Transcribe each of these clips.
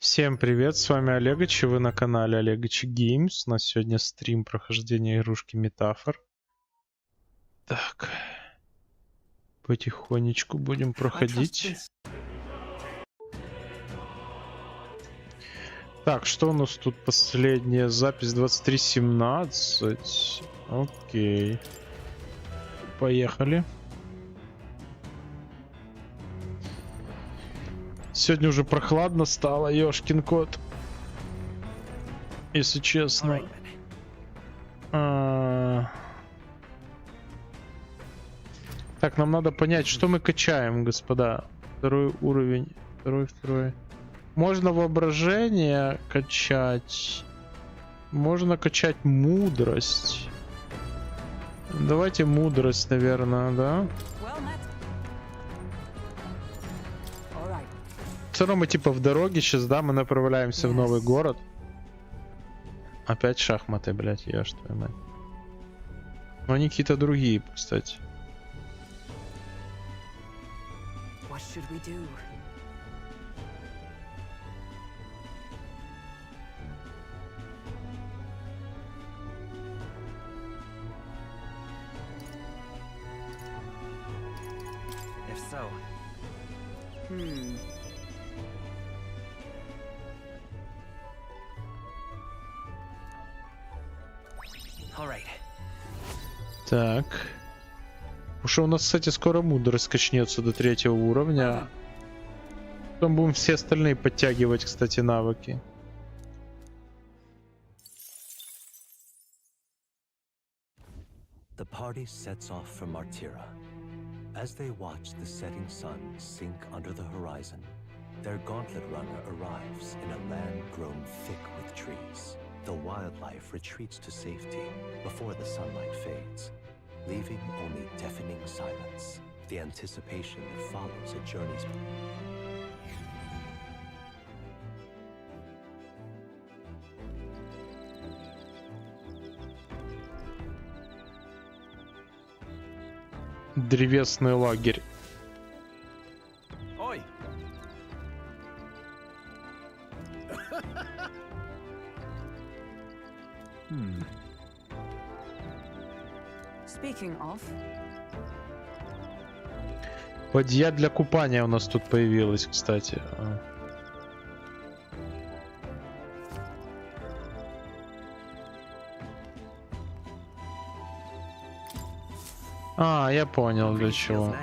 Всем привет, с вами Олегович, и вы на канале Олегович Геймс. У нас сегодня стрим прохождения игрушки Метафор. Так, потихонечку будем проходить. Так, что у нас тут последняя запись 23:17. Окей. Поехали. Сегодня уже прохладно стало, ёшкин кот. Если честно. Так, нам надо понять, что мы качаем, господа. Второй уровень. Второй. Можно воображение качать. Можно качать мудрость. Давайте мудрость, наверное, да? Все равно мы типа в дороге сейчас, да? Мы направляемся в новый город. Опять шахматы, блять, я что я мать. Но они какие-то другие, кстати. Так. Уже у нас, кстати, скоро мудрость качнется до 3-го уровня. Потом будем все остальные подтягивать, кстати, навыки. The party sets off from Martira. As they watch the setting sun sink under the horizon, their gauntlet runner arrives in a land grown thick with trees. The wildlife retreats to safety before the sunlight fades, leaving only deafening silence, the anticipation that follows a journey's. Древесный лагерь. Ой! Speaking of. Бадья для купания у нас тут появилась, кстати. Я понял для чего.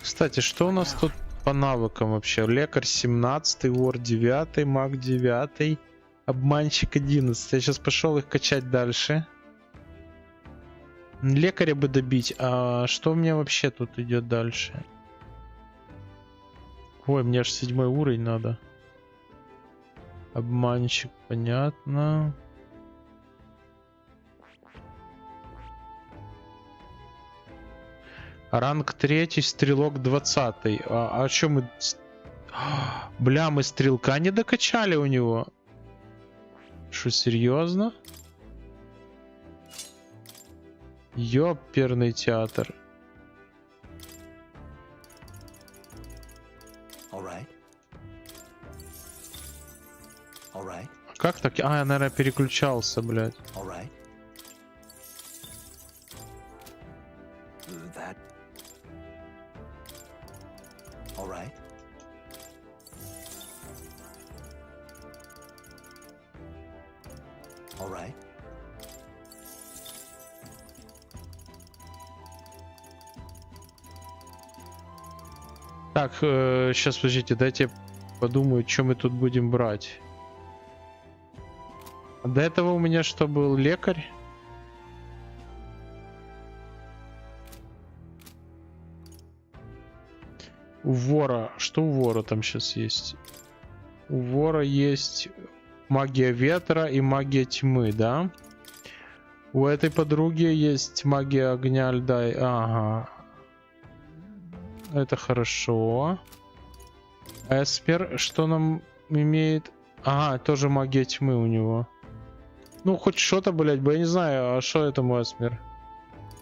Кстати, что у нас тут по навыкам вообще? Лекарь 17, вор 9, маг 9, обманщик 11. Я сейчас пошел их качать дальше. Лекаря бы добить. А что у меня вообще тут идет дальше? Ой, мне аж 7-й уровень надо. Обманщик, понятно. Ранг 3, стрелок 20. А что мы... Бля, мы стрелка не докачали у него. Что, серьезно? Ёперный театр. Как так? Я, наверное, переключался, блядь. Так, сейчас, подождите, дайте подумаю, что мы тут будем брать. До этого у меня что был? Лекарь? У вора. Что у вора там сейчас есть? У вора есть магия ветра и магия тьмы, да? У этой подруги есть магия огня, льда. Ага. Это хорошо. Эспер, что нам имеет? Ага, тоже магия тьмы у него. Ну, хоть что-то, блядь, я не знаю, а что это мой Асмер?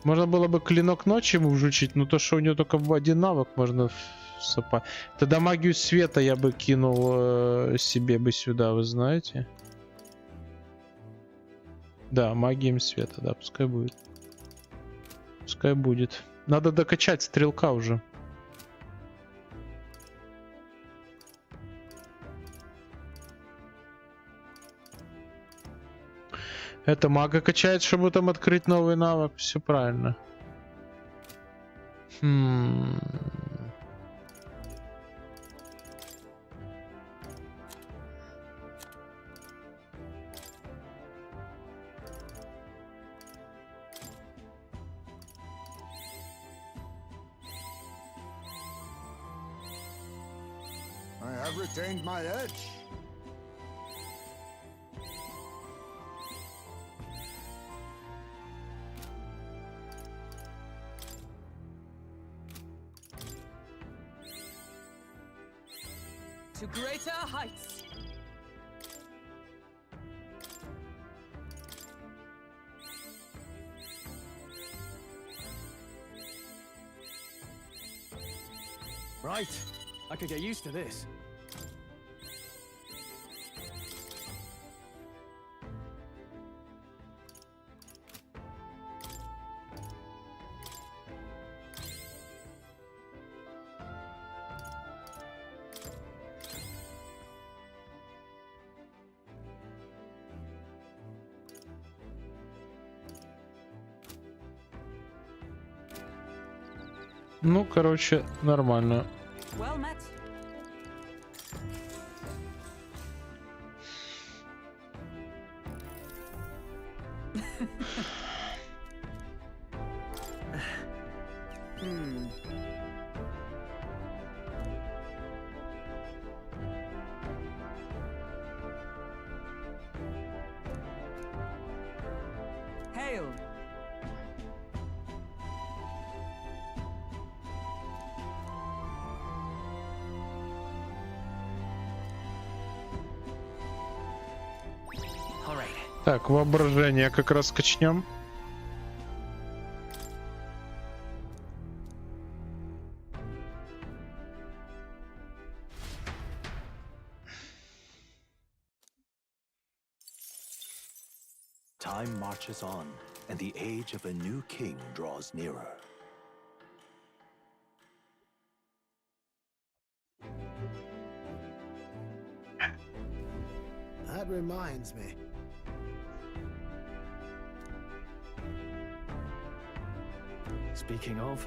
Можно было бы клинок ночи ему вжучить, но то, что у него только в один навык можно сопа. Тогда магию света я бы кинул себе бы сюда, вы знаете? Да, магией света, да, пускай будет. Пускай будет. Надо докачать стрелка уже. Это мага качает, чтобы там открыть новый навык. Все правильно. I have retained my edge. To greater heights. Right, I could get used to this. Ну, короче, нормально. Well met. Hail. Так, воображение как раз качнем. Time marches on, and the age of a new king draws nearer. That reminds me. Speaking of,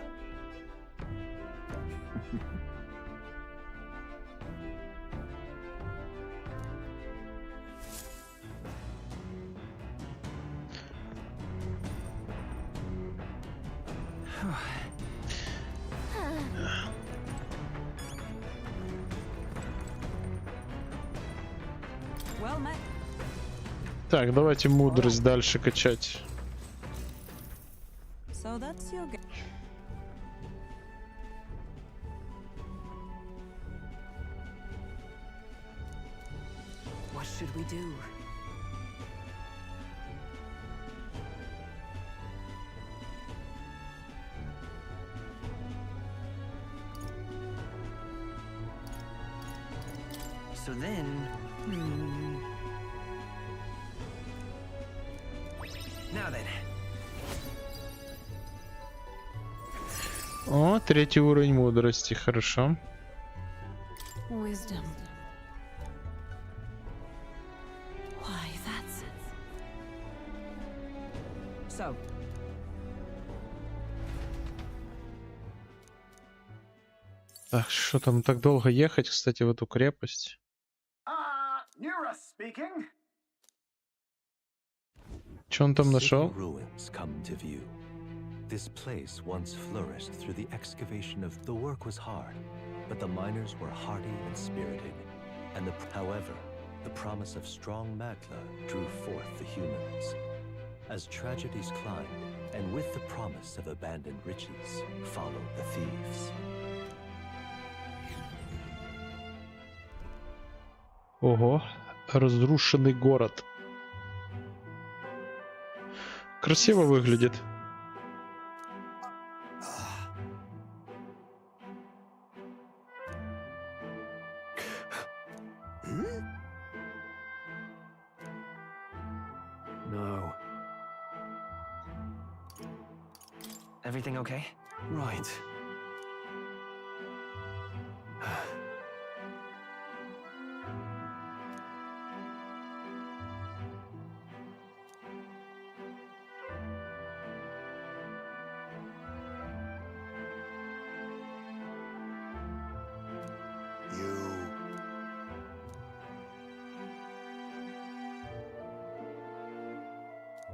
Well met. Так, давайте мудрость дальше качать. So that's your What should we do? so then, now then. О, третий уровень мудрости, хорошо. Wisdom. Why, that's... So, Так, что там так долго ехать, кстати, в эту крепость? Mira speaking. Что он там нашел? City ruins come to view. This place once flourished through the excavation of... The work was hard, but the miners were hardy and spirited. And however, the promise of strong magma drew forth the humans. As tragedies climbed, and with the promise of abandoned riches, followed the thieves. Ого. Разрушенный город. Красиво выглядит. No. Everything okay? Right.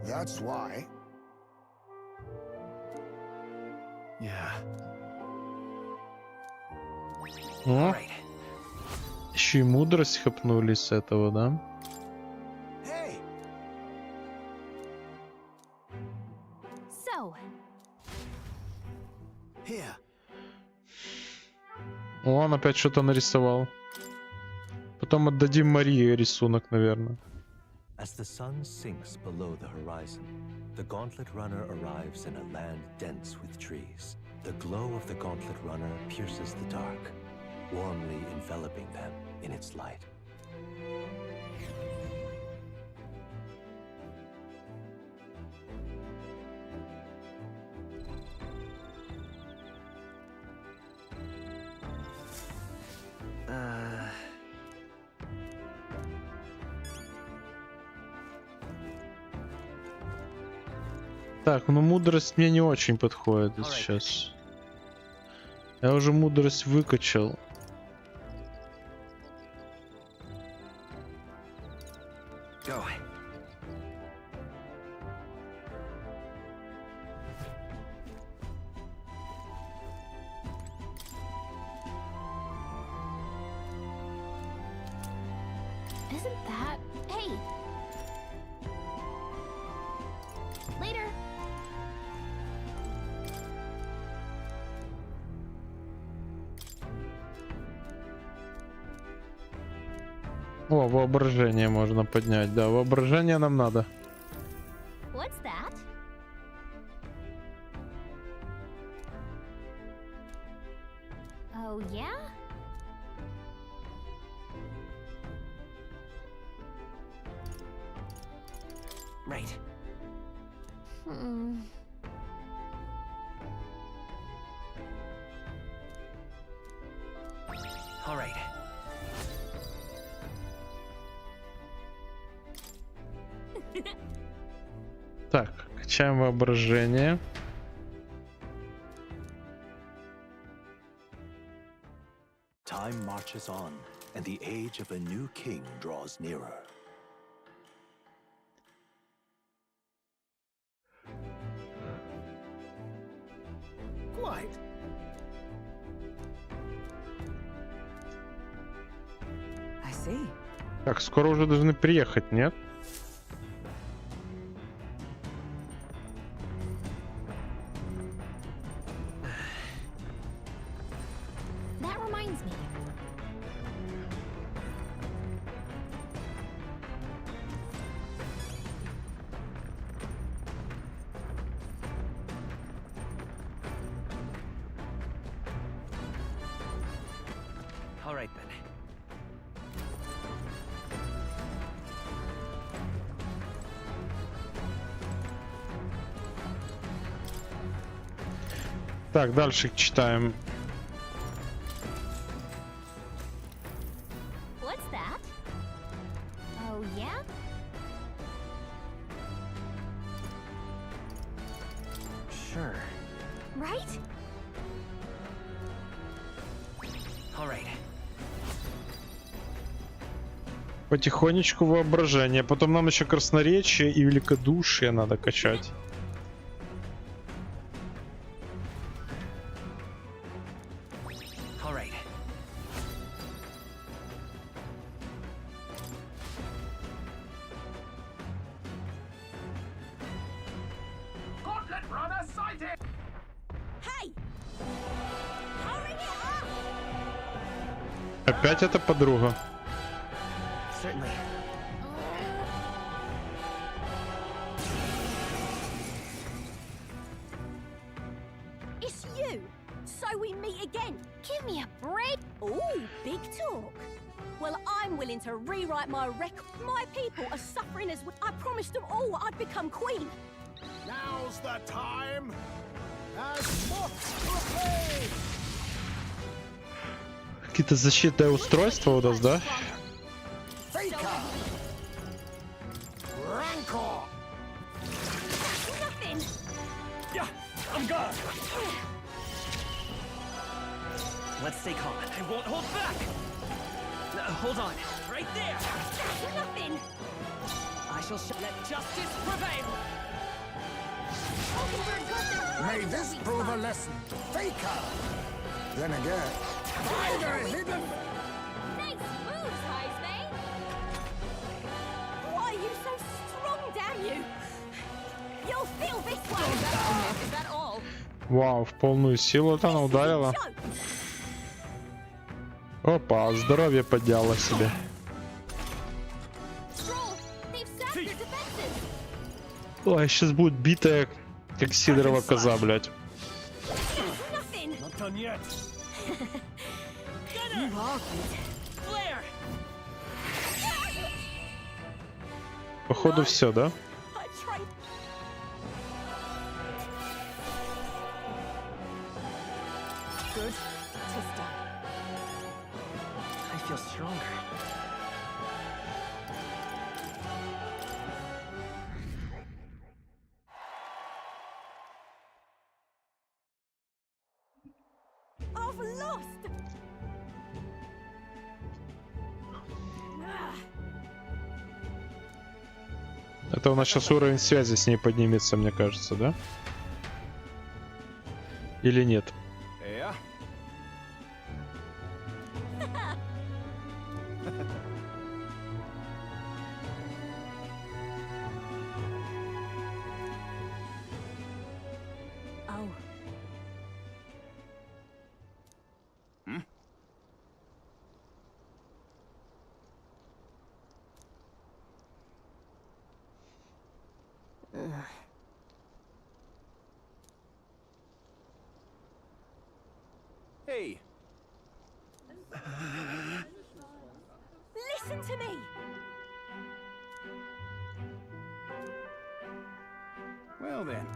That's why. Yeah. О, Right. еще и мудрость хапнули с этого, да? Hey, So, here. О, он опять что-то нарисовал. Потом отдадим Марии рисунок, наверное. As the sun sinks below the horizon, the Gauntlet Runner arrives in a land dense with trees. The glow of the Gauntlet Runner pierces the dark, warmly enveloping them in its light. Так, ну мудрость мне не очень подходит сейчас. Я уже мудрость выкачал. Go. isn't that... Hey! Later! О, воображение можно поднять. Да, воображение нам надо. What's that? Oh, yeah? Right. Hmm. All right. Так, качаем воображение. Time marches on, and the age of a new king draws nearer. Quite. I see. Так, скоро уже должны приехать, нет? That reminds me. All right then. Так, дальше читаем. What's that? Oh, yeah? Sure. Right? All right. Потихонечку воображение. Потом нам еще красноречие и великодушие надо качать. All right. Gauntlet runner sighted! Hey! Hurry it up! Опять эта подруга. Certainly. It's you. So we meet again. Give me a break. Ooh, big talk. Well, I'm willing to rewrite my record. My people are suffering as I promised them all I'd become queen. Now's the time. As Какие-то защитные устройства у нас, да? Faker. Rancor. Nothing. Yeah, I'm gone. Let's stay calm. I won't hold back. No, hold on. Right there. Nothing. I shall let justice prevail. May this prove a lesson. Faker. Then again. Either hidden. Nice moves, Heisman. Why are you so strong, damn you? You'll feel this one. Is that all? Вау, в полную силу это она ударила. Опа, здоровье подняла себе. Ой, сейчас будет битая, как Сидорова коза, блядь. Not done yet. Flare. Походу все, да? Good. I feel stronger. I've lost. Это у нас сейчас уровень связи с ней поднимется, мне кажется, да? Или нет? Yeah. Oh. Hey. Listen to me. Well then.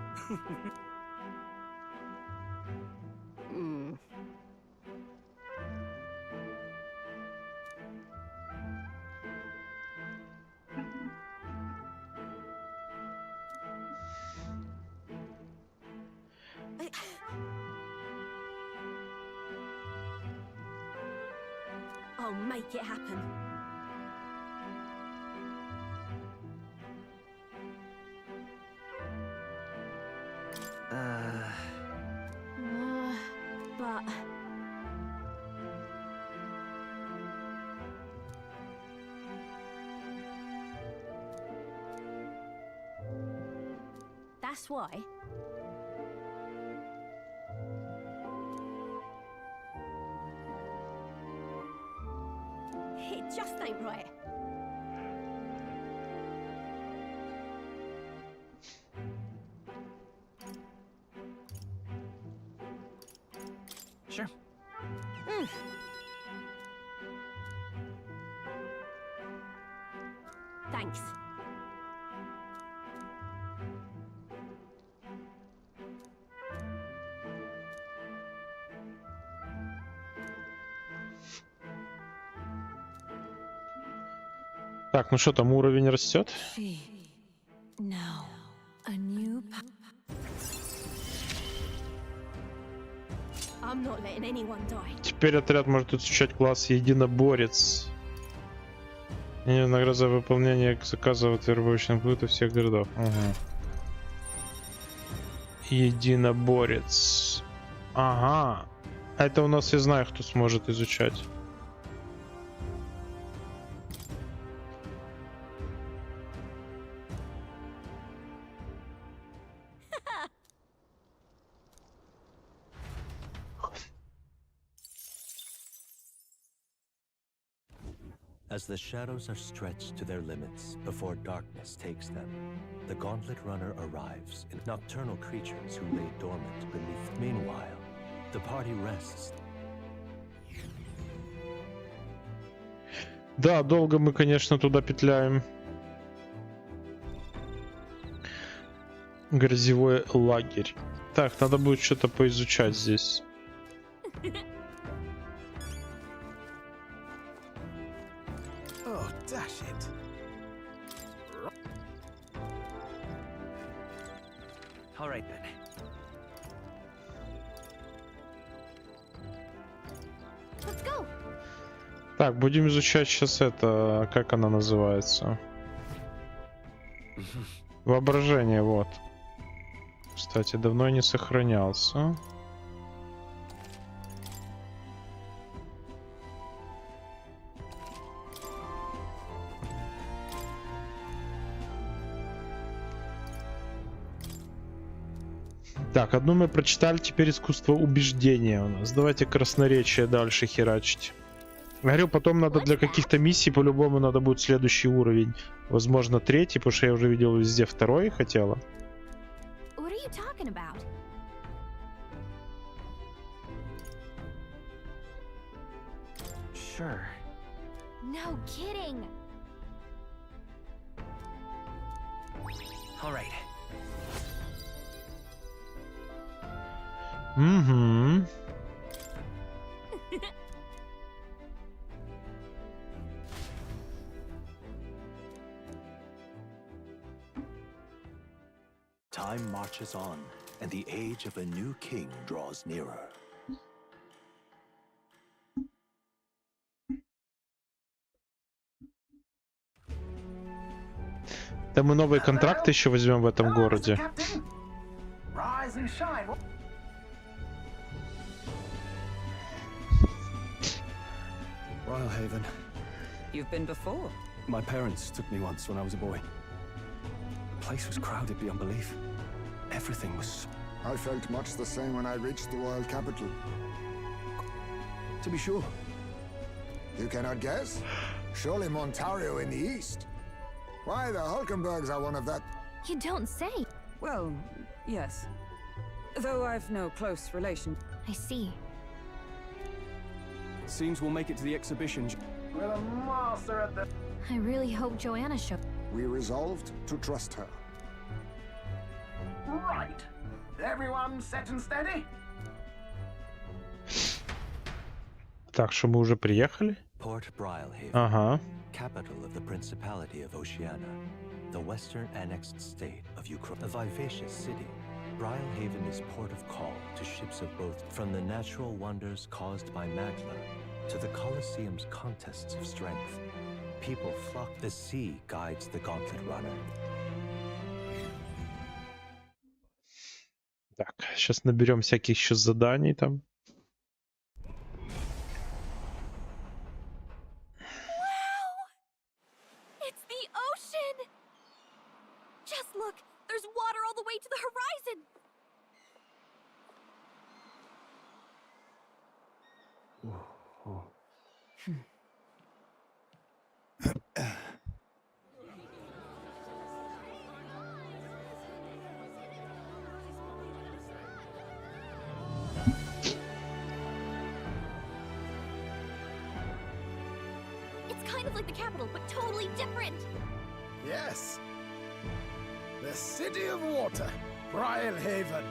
I'll make it happen. But that's why. It just ain't right. Sure. Thanks. Так, ну что там, уровень растет? Now, a new I'm not letting anyone die. Теперь отряд может изучать класс единоборец. Награда за выполнение заказа в вербовочном пункте всех городов. Ага. Единоборец. Ага. Это у нас, я знаю, кто сможет изучать. As the shadows are stretched to their limits before darkness takes them, the Gauntlet Runner arrives in nocturnal creatures who lay dormant beneath. Meanwhile, the party rests. Да, долго мы, конечно, туда петляем. Грозевой лагерь. Так, надо будет что-то поизучать здесь. Так, будем изучать сейчас это, как она называется. Воображение, вот. Кстати, давно не сохранялся. Так, одну мы прочитали, теперь искусство убеждения у нас. Давайте красноречие дальше херачить. Говорю, потом надо для каких-то миссий по-любому надо будет следующий уровень. Возможно, 3-й, потому что я уже видел везде 2-й хотела. Sure. No kidding. All right. Угу. Time marches on, and the age of a new king draws nearer. Да мы новые контракты еще возьмем в этом городе. Brilhaven. You've been before? My parents took me once when I was a boy. The place was crowded beyond belief. Everything was... I felt much the same when I reached the royal capital. To be sure. You cannot guess? Surely Montario in the east. Why, the Hulkenbergs are one of that... You don't say. Well, yes. Though I've no close relation. I see. Seems we'll make it to the exhibition. With a master at the... I really hope Joanna show. We resolved to trust her. Right. Everyone set and steady? Так, что мы уже приехали? Port Brilhaven. Ага. Capital of the Principality of Oceania, the western annexed state of Ukraine. A vivacious city, Brilhaven is port of call to ships of both, from the natural wonders caused by Magla to the Colosseum's contests of strength. People flock. The sea guides the Gauntlet Runner. Так, сейчас наберем всяких еще заданий там. Look, there's water all the way to the horizon. It's kind of like the capital, but totally different. Yes. The City of Water, Brilhaven.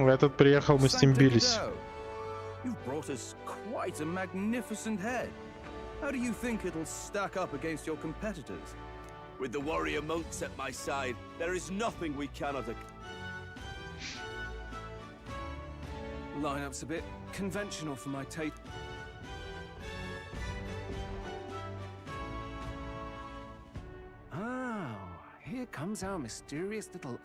Этот приехал, мы с ним бились. You've brought us quite a magnificent head. How do you think it'll stack up against your competitors? With the warrior monks at my side, there is nothing we cannot... Lineup's a bit conventional for my taste. Oh, here comes our mysterious little...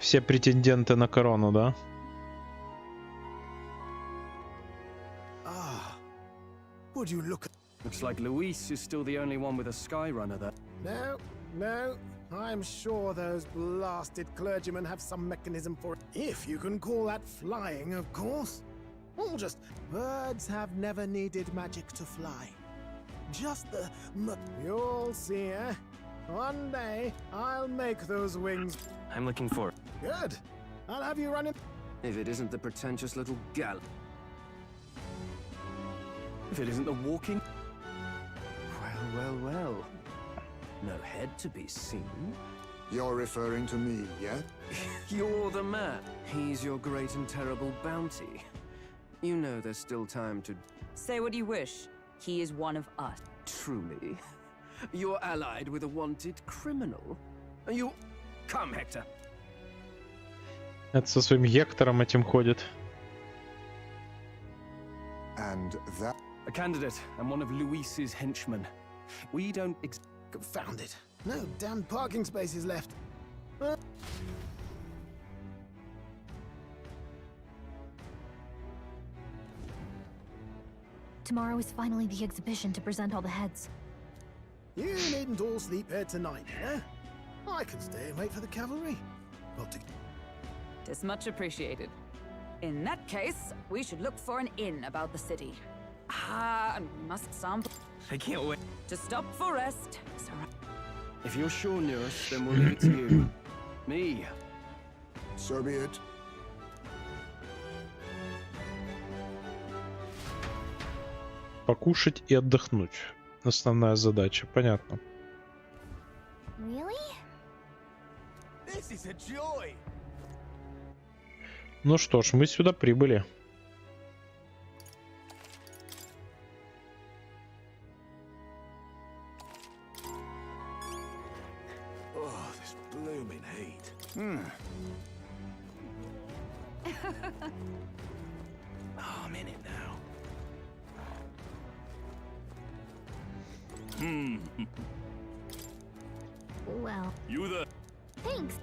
Все претенденты на корону, да? Would you look at... Looks like Luis is still the only one with a Skyrunner there. No, no. I'm sure those blasted clergymen have some mechanism for it. If you can call that flying, of course. Or just... Birds have never needed magic to fly. Just the... You'll see, eh? One day, I'll make those wings. I'm looking for it. Good. I'll have you running... If it isn't the pretentious little gal. If it isn't the walking... Well. No head to be seen. You're referring to me, yeah? You're the man. He's your great and terrible bounty. You know there's still time to... Say what you wish. He is one of us. Truly? You're allied with a wanted criminal? You... Come, Hector. Это со своим Гектором этим ходит. And that... A candidate and one of Luis's henchmen. We don't Confound it. No damn parking spaces left. Tomorrow is finally the exhibition to present all the heads. You needn't all sleep here tonight, you know? I can stay and wait for the cavalry. Not to... Tis much appreciated. In that case, we should look for an inn about the city. And we must sample... I can't wait. To stop for rest. If you're sure, nurse, then we'll leave it to you. Me. So be it. Покушать и отдохнуть. Основная задача, понятно. Really? This is a joy. Ну что ж, мы сюда прибыли. Oh, this blooming heat. Oh, I'm in it now. Well, You the... thanks.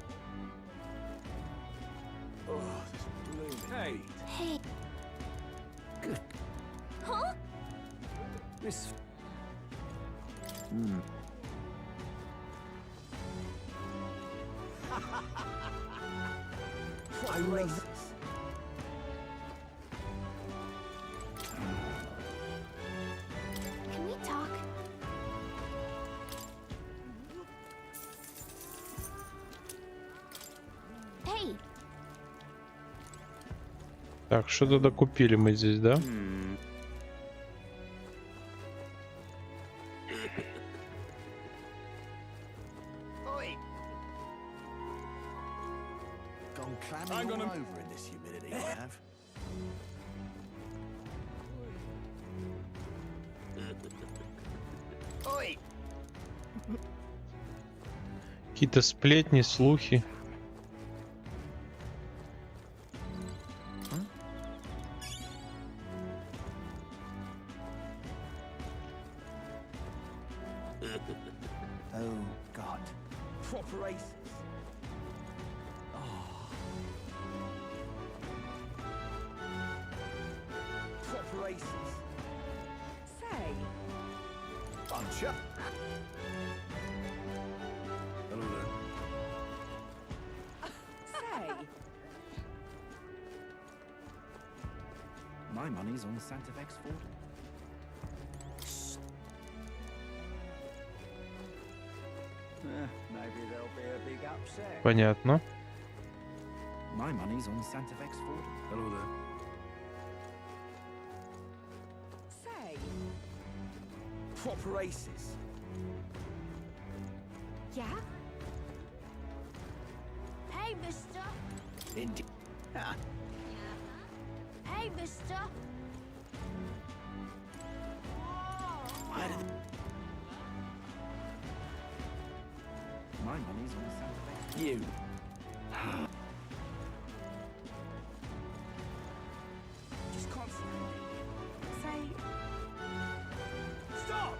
Oh, this blooming heat. Hey. Good. Huh? This... I love this. Can we talk? Hey. Так, что-то докупили мы здесь, да? Gone clamming all over in this humidity, I have. Какие-то сплетни, слухи. Oh, God. Proper aces. Proper aces. Say. Bunch up. Say. My money's on Santa Vex Ford. Maybe there'll be a big upset. Понятно. My money's on Santa Vex Ford. Hello there. Say. Proper aces. Yeah? Hey, mister. Indeed. Hey, mister. My money's on Santa Vex. You. Just concentrate. Say. Stop!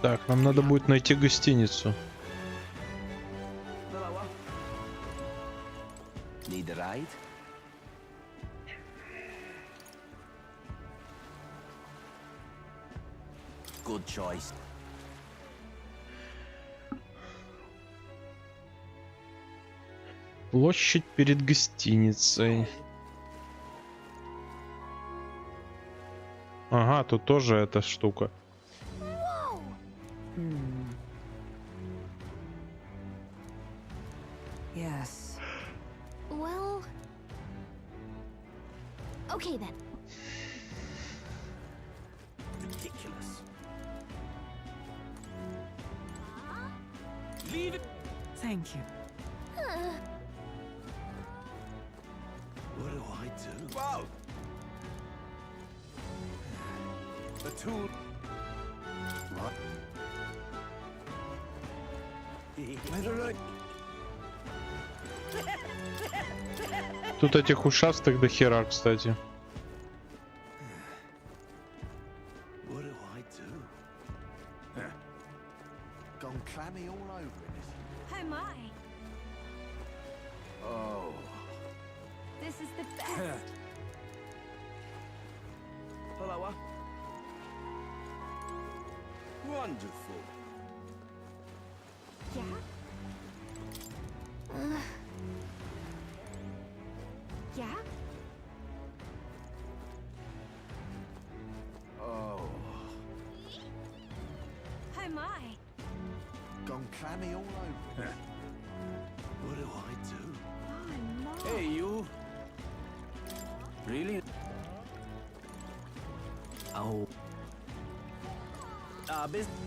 Так, нам надо будет найти гостиницу. Well, I right? Good choice. Площадь перед гостиницей. Ага, тут тоже эта штука. Yes. Well... Okay then. Ridiculous. Leave it. Thank you. What do I do? Wow! The tool. What? Тут этих ушастых до хера, кстати. What do I do? Gone clammy all over it. Oh my. Oh. This is the best. Hello. Wonderful. Yeah? Yeah? Oh. Oh my. Gone clammy all over it. What do I do? Oh my. Hey, you. Really? Oh.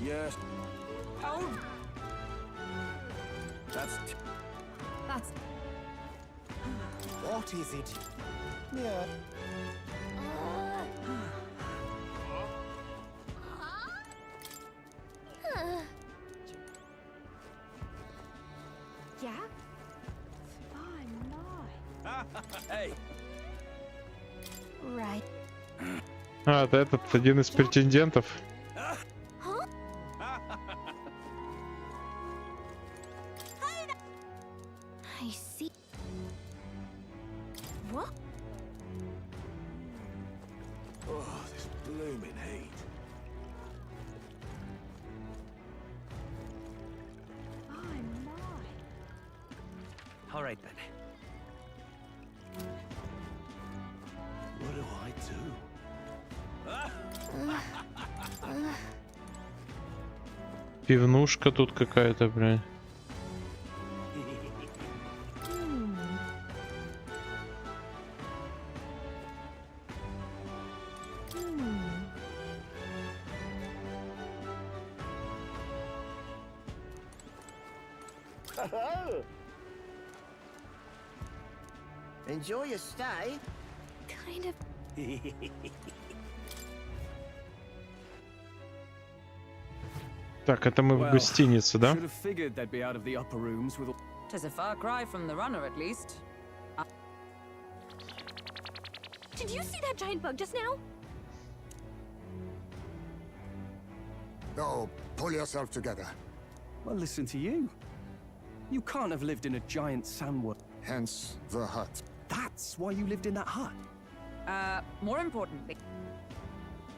Yes. Oh. That's. That's. What is it? Yeah. Yeah? Oh my. Hey. Right. А, это этот один из претендентов. Huh? I see. What? Oh, this blooming heat. Oh my. All right then. What do I do? Пивнушка тут какая-то, блин. Enjoy your stay. Kind of. Так, это мы в гостинице, да? Should have figured they'd be out of the upper rooms with all... Tis a far cry from the runner, at least. Did you see that giant bug just now? Oh, pull yourself together. Well, listen to you. You can't have lived in a giant sandworm. Hence the hut. That's why you lived in that hut. More importantly,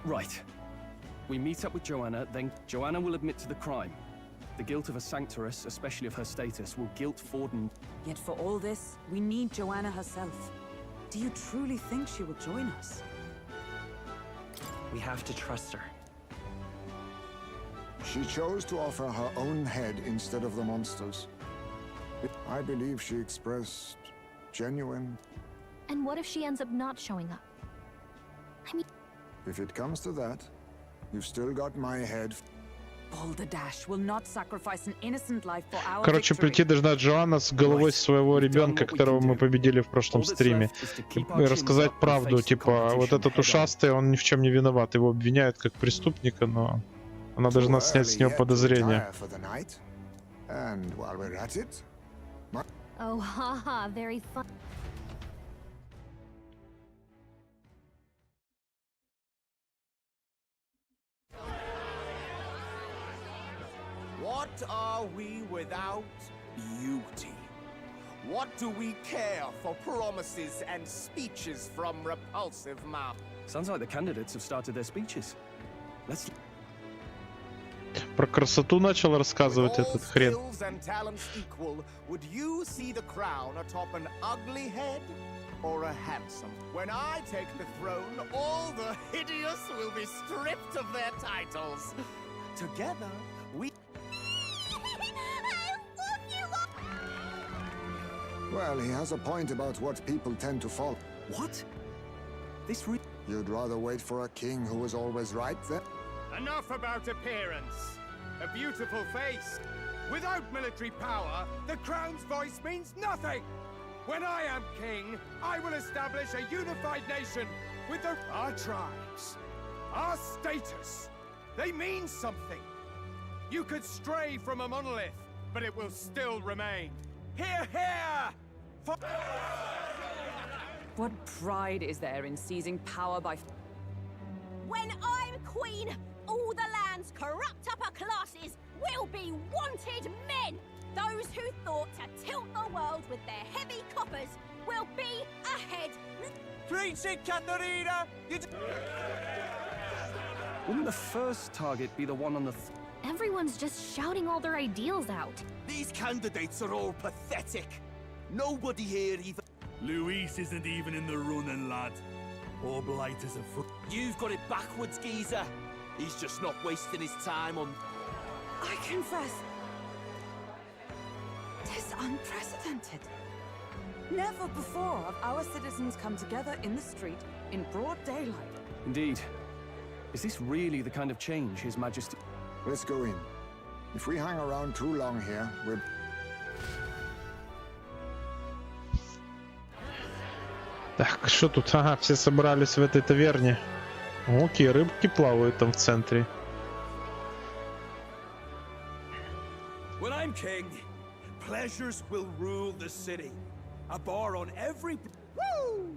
Right. We meet up with Joanna, then Joanna will admit to the crime. The guilt of a sanctoress, especially of her status, will guilt Ford and... yet for all this, we need Joanna herself. Do you truly think she will join us? We have to trust her. She chose to offer her own head instead of the monster's. I believe she expressed genuine... And what if she ends up not showing up? I mean... If it comes to that, you've still got my head. Balderdash will not sacrifice an innocent life for our Короче, victory. прийти должна Джоанна с головой своего ребенка, которого мы победили в прошлом стриме, и рассказать правду, типа, вот этот ушастый, он ни в чем не виноват, его обвиняют как преступника, но она должна снять с него подозрения. Oh, haha, very fun. What are we without beauty? What do we care for promises and speeches from repulsive mouth? Sounds like the candidates have started their speeches. Let's... Про красоту начал рассказывать этот хрен. Skills and talents equal, would you see the crown atop an ugly head or a handsome? When I take the throne, all the hideous will be stripped of their titles. Together, we... Well, he has a point about what people tend to follow. What? This You'd rather wait for a king who was always right then? Enough about appearance. A beautiful face. Without military power, the crown's voice means nothing. When I am king, I will establish a unified nation with our tribes. Our status. They mean something. You could stray from a monolith, but it will still remain. Hear, hear! What pride is there in seizing power by... When I'm queen, all the land's corrupt upper classes will be wanted men. Those who thought to tilt the world with their heavy coppers will be ahead. Preach it, Katharina! Wouldn't the first target be the one on the... Everyone's just shouting all their ideals out. These candidates are all pathetic. Nobody here even... Luis isn't even in the running, lad. Or Blight is a foot. You've got it backwards, geezer. He's just not wasting his time on... I confess, it is unprecedented. Never before have our citizens come together in the street in broad daylight. Indeed. Is this really the kind of change His Majesty... Let's go in. If we hang around too long here, we're... Так, что тут? Ага, все собрались в этой таверне. Окей, рыбки плавают там в центре. When I'm king, pleasures will rule the city. A bar on every... Woo!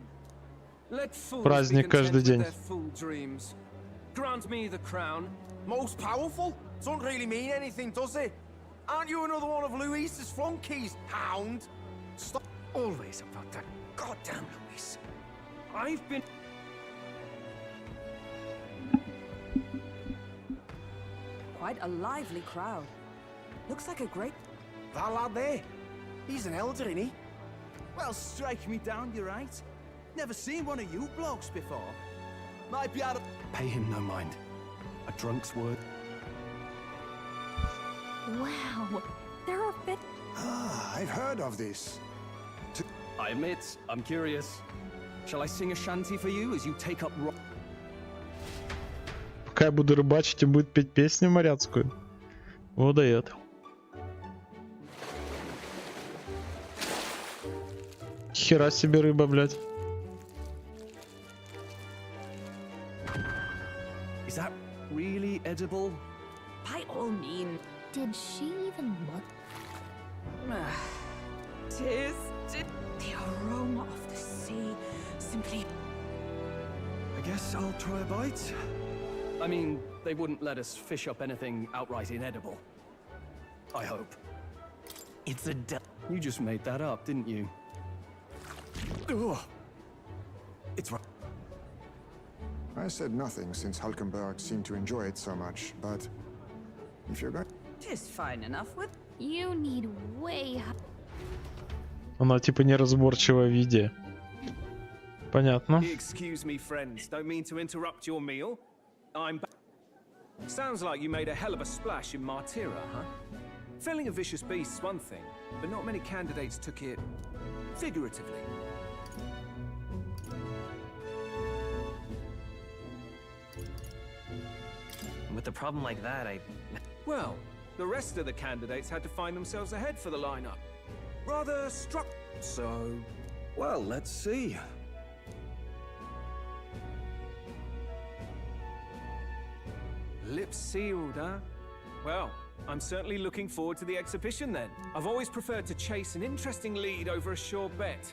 Let fools Праздник be каждый content день. with their fool dreams. Grant me the crown. Most powerful? Doesn't really mean anything, does it? Aren't you another one of Luis's flunkies, hound? Stop. Always about that goddamn Luis. I've been... Quite a lively crowd. Looks like a great... That lad there, he's an elder, isn't he? Well, strike me down, you're right. Never seen one of you blokes before. Might be out of... Pay him no mind. A drunk's word. Wow, there are bit... Ah, I've heard of this. I admit, I'm curious. Shall I sing a shanty for you as you take up... Пока я буду рыбачить, он будет петь песню моряцкую. Вот дает. Хера себе рыба, блядь. Is that really edible? By all means. Did she even look? Tis the aroma of the sea simply... I guess I'll try a bite. I mean, they wouldn't let us fish up anything outright inedible. I hope. It's a... You just made that up, didn't you? Ugh. It's right. I said nothing since Hulkenberg seemed to enjoy it so much, but if you're going... Tis fine enough with... You need way... Она типа неразборчивая в виде. Понятно. Excuse me, friends. Don't mean to interrupt your meal. I'm back. Sounds like you made a hell of a splash in Martira, huh? Felling a vicious beast's one thing, but not many candidates took it figuratively. With a problem like that, Well, the rest of the candidates had to find themselves ahead for the lineup. Rather struck. So, well, let's see. Lips sealed, huh? Well, I'm certainly looking forward to the exhibition then. I've always preferred to chase an interesting lead over a sure bet.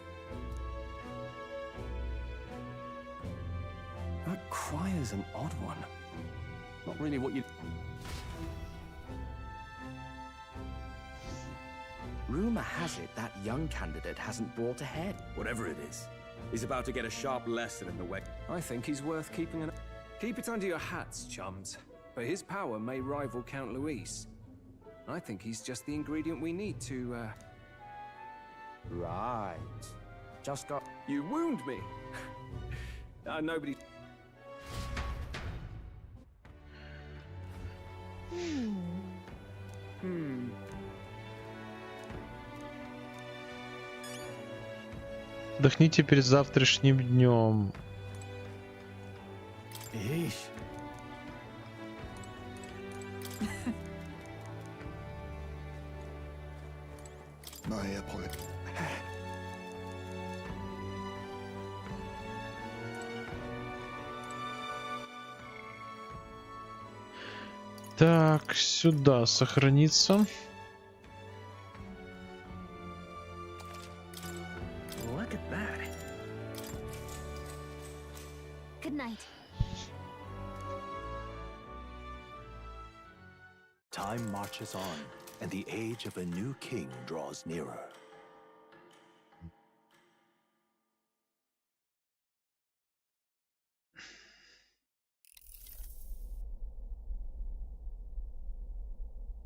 That choir's an odd one. Not really what you... Rumor has it that young candidate hasn't brought ahead. Whatever it is, he's about to get a sharp lesson in the way. I think he's worth keeping an... Keep it under your hats, chums. But his power may rival Count Luis. I think he's just the ingredient we need to, Right. Just got... You wound me! Nobody... Отдохните перед завтрашним днем. Так, сюда сохранится. Look at that. Good night. Time marches on, and the age of a new king draws nearer.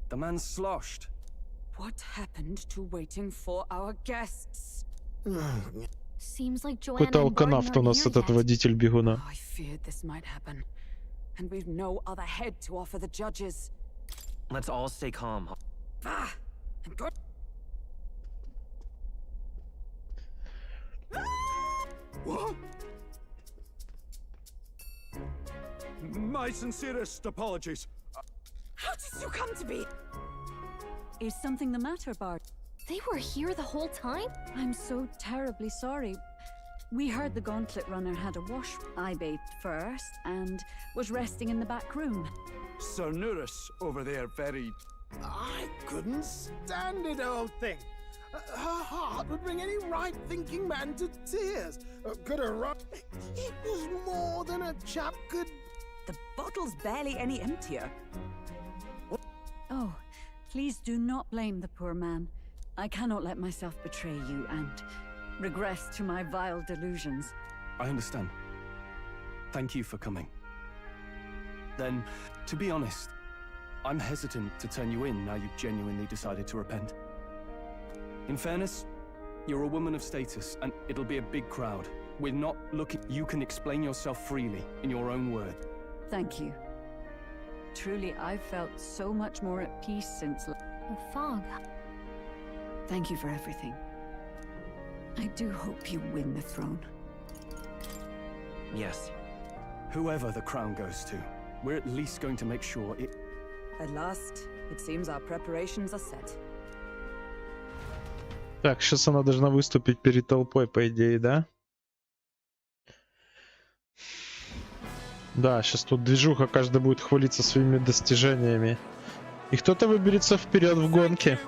The man's sloshed. What happened to waiting for our guests? Seems like Joanna Какой-то and Gordon алканавт у aren't нас here этот yet. водитель бегуна. I feared this might happen. And we've no other head to offer the judges. Let's all stay calm. Ah! And God. What? My sincerest apologies. How did you come to be? Is something the matter, Bart? They were here the whole time? I'm so terribly sorry. We heard the gauntlet runner had a wash. I bathed first and was resting in the back room. Sir Nuris over there very... I couldn't stand it, old thing. Her heart would bring any right-thinking man to tears. Could have run... It was more than a chap could... The bottle's barely any emptier. Oh, please do not blame the poor man. I cannot let myself betray you and regress to my vile delusions. I understand. Thank you for coming. Then, to be honest, I'm hesitant to turn you in now you've genuinely decided to repent. In fairness, you're a woman of status, and it'll be a big crowd. We're not looking... You can explain yourself freely, in your own words. Thank you. Truly, I've felt so much more at peace since... The fog. Thank you for everything. I do hope you win the throne. Yes. Whoever the crown goes to, we're at least going to make sure it... At last, it seems our preparations are set. Так, сейчас она должна выступить перед толпой, по идее, да? Да, сейчас тут движуха, каждый будет хвалиться своими достижениями. И кто-то выберется вперед в гонке.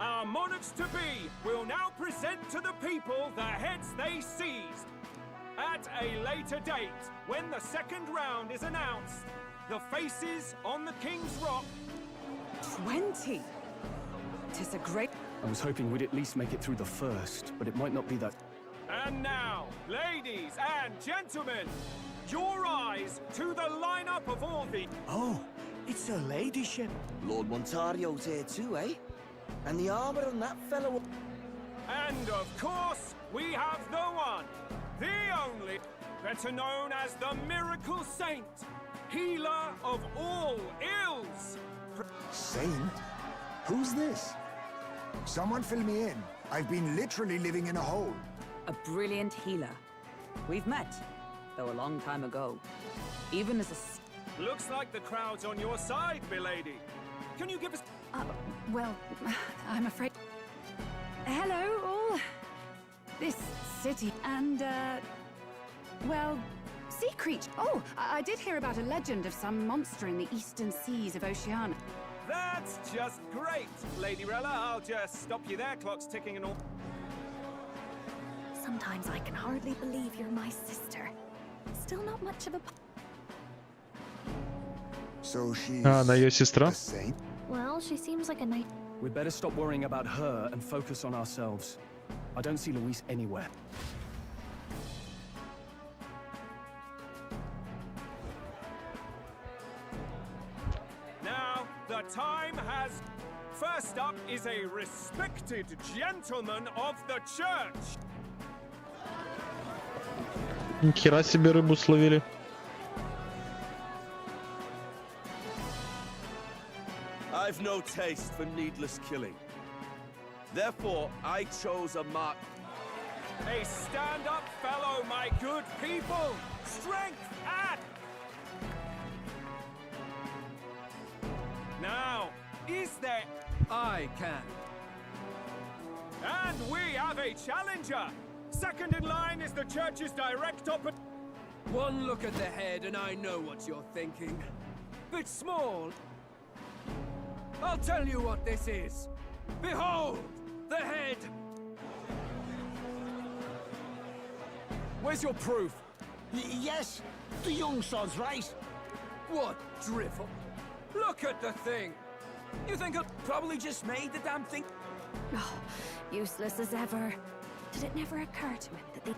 Our monarchs to be will now present to the people the heads they seized. At a later date, when the second round is announced, the faces on the King's Rock. 20. 'Tis a great... I was hoping we'd at least make it through the first, but it might not be that... And now, ladies and gentlemen, your eyes to the lineup of all the... Oh, it's a ladyship. Lord Montario's here too, eh? And the armor on that fellow... And of course, we have the one, the only, better known as the Miracle Saint, healer of all ills. Saint? Who's this? Someone fill me in. I've been literally living in a hole. A brilliant healer. We've met, though a long time ago. Even as a... Looks like the crowd's on your side, milady. Can you give us... Well, I'm afraid... Hello, all. This city and, well, sea creature. Oh, I did hear about a legend of some monster in the eastern seas of Oceania. That's just great, Lady Rella. I'll just stop you there. Clock's ticking and all. Sometimes I can hardly believe you're my sister. Still not much of a... So she's А, она ее сестра? a saint? Well, Well, she seems like a nice... We'd better stop worrying about her and focus on ourselves. I don't see Luis anywhere. Now, the time has... First up is a respected gentleman of the church. Нихера себе рыбу словили. I've no taste for needless killing. Therefore, I chose a mark. A stand-up fellow, my good people! Strength and... Now, is there... I can. And we have a challenger! Second in line is the church's direct opponent. One look at the head and I know what you're thinking. Bit small. I'll tell you what this is. Behold, the head. Where's your proof? Yes, the young sod's right. What drivel? Look at the thing. You think I'll Probably just made the damn thing. Oh, useless as ever. Did it never occur to him that they...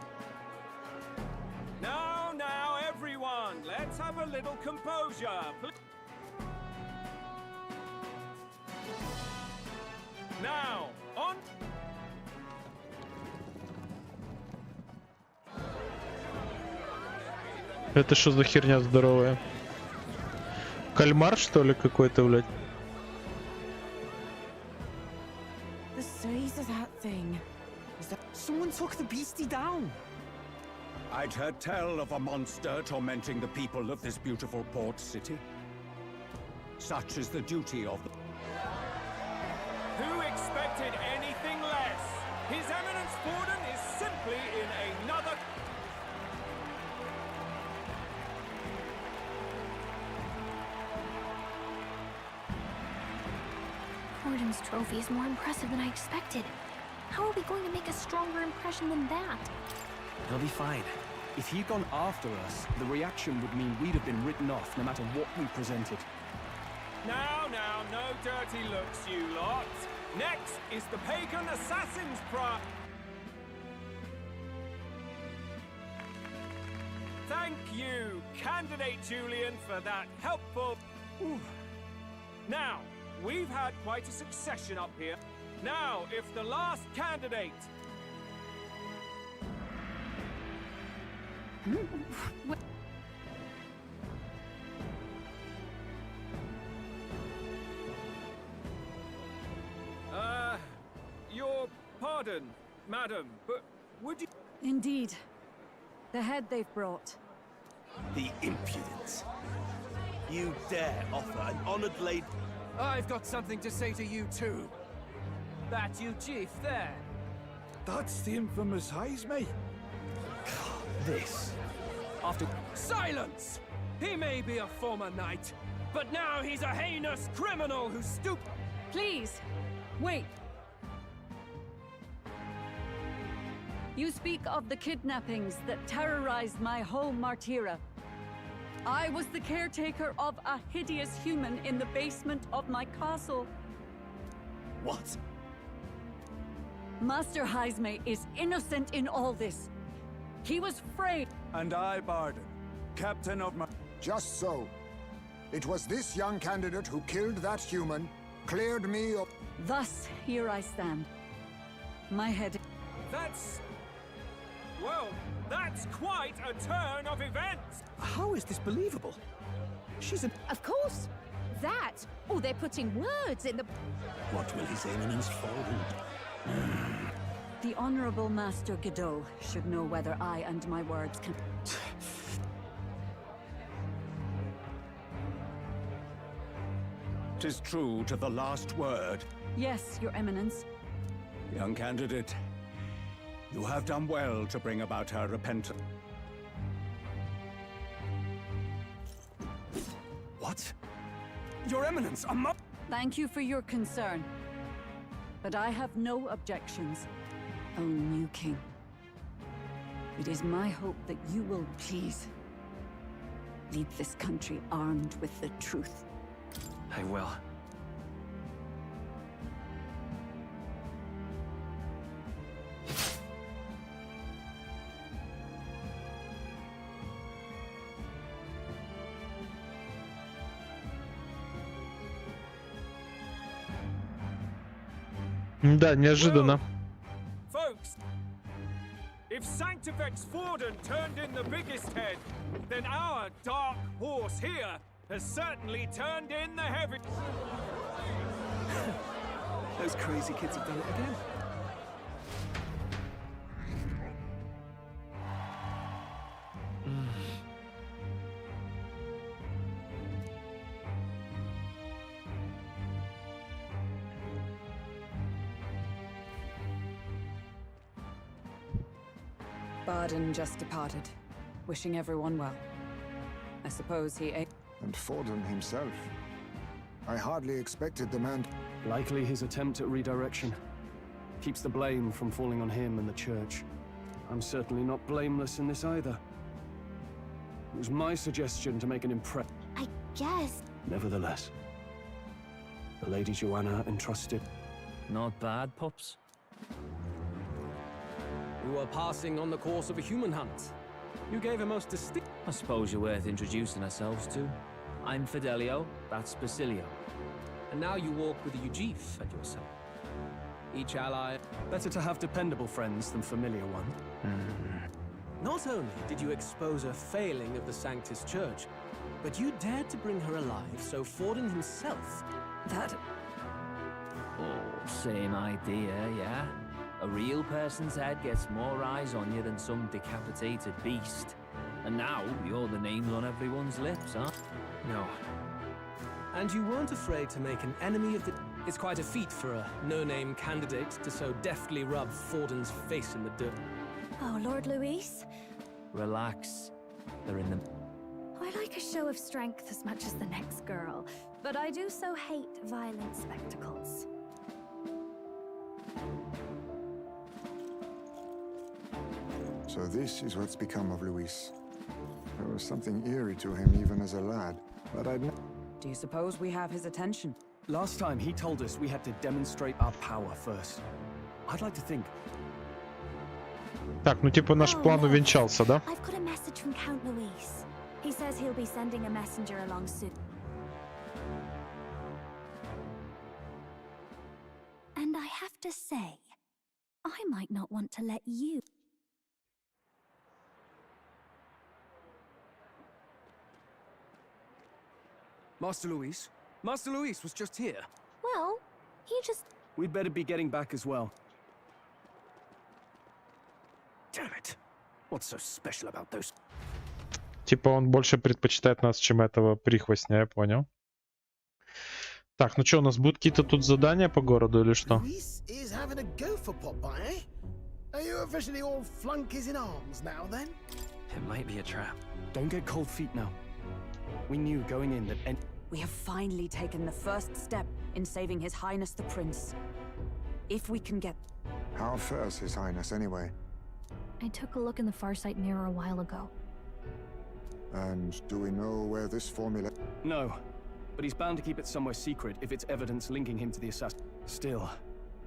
Now, everyone, let's have a little composure. Now, on... Это что за херня здоровая? Кальмар, что ли, какой-то, блядь? The size of that thing. Someone took the beastie down. I'd heard tell of a monster tormenting the people of this beautiful port city. Such is the duty of the... Who expected anything less? His Eminence Borden is simply in another... Borden's trophy is more impressive than I expected. How are we going to make a stronger impression than that? He'll be fine. If he'd gone after us, the reaction would mean we'd have been written off no matter what we presented. Now, no dirty looks, you lot. Next is the pagan assassin's prize. Thank you, candidate Julian, for that helpful... Ooh. Now, we've had quite a succession up here. Now, if the last candidate... Your pardon, madam, but would you... Indeed. The head they've brought. The impudence. You dare offer an honored lady... I've got something to say to you too. That you chief there. That's the infamous Heisme. This. After... Silence! He may be a former knight, but now he's a heinous criminal who stooped... Please, wait. You speak of the kidnappings that terrorized my home, Martira. I was the caretaker of a hideous human in the basement of my castle. What? Master Heisme is innocent in all this. He was framed. And I, Barden, captain of my... Just so. It was this young candidate who killed that human, cleared me of... Thus, here I stand. My head... That's... Well, that's quite a turn of events. How is this believable? She's a... Of course. That, or they're putting words in the... What will His Eminence fold? The Honorable Master Godot should know whether I and my words can... 'Tis true to the last word. Yes, Your Eminence. Young candidate, you have done well to bring about her repentance. What? Your Eminence, I'm not... Thank you for your concern. But I have no objections, O new king. It is my hope that you will please lead this country armed with the truth. I will. Да, неожиданно. Folks, if Sanctifex Forden turned in the biggest head, then our dark horse here has certainly turned in the heavy. Those crazy kids have done it again. Barden just departed, wishing everyone well. I suppose he ate. And Forden himself. I hardly expected the man. Likely his attempt at redirection. Keeps the blame from falling on him and the church. I'm certainly not blameless in this either. It was my suggestion to make an impression. I guess. Nevertheless, the Lady Joanna entrusted. Not bad, pups. We were passing on the course of a human hunt. You gave a most distinct... I suppose you're worth introducing ourselves to. I'm Fidelio, that's Basilio. And now you walk with a Ujif at your side. Each ally... Better to have dependable friends than familiar ones. Not only did you expose a failing of the Sanctus Church, but you dared to bring her alive, so Forden himself... That... Oh, same idea, yeah? A real person's head gets more eyes on you than some decapitated beast. And now, you're the names on everyone's lips, huh? No. And you weren't afraid to make an enemy of the... It's quite a feat for a no-name candidate to so deftly rub Forden's face in the dirt. Oh, Lord Luis. Relax. They're in the... I like a show of strength as much as the next girl, but I do so hate violent spectacles. So this is what's become of Luis. There was something eerie to him even as a lad, but I'd... Do you suppose we have his attention? Last time he told us we had to demonstrate our power first. I'd like to think... Так, ну типа наш план увенчался, да? I've got a message from Count Luis. He says he'll be sending a messenger along soon. And I have to say, I might not want to let you... Master Luis? Master Luis was just here. Well, he just... We'd better be getting back as well. Damn it. What's so special about those? Типа он больше предпочитает нас, чем этого прихвостня, я понял. Так, ну что, у нас будут какие-то тут задания по городу или что? Luis is having a go for Popeye, eh? Are you officially all flunkies in arms now, then? It might be a trap. Don't get cold feet now. We knew going in that... We have finally taken the first step in saving His Highness the Prince. If we can get... How fares His Highness, anyway? I took a look in the Farsight mirror a while ago. And do we know where this formula... No, but he's bound to keep it somewhere secret if it's evidence linking him to the assassin. Still,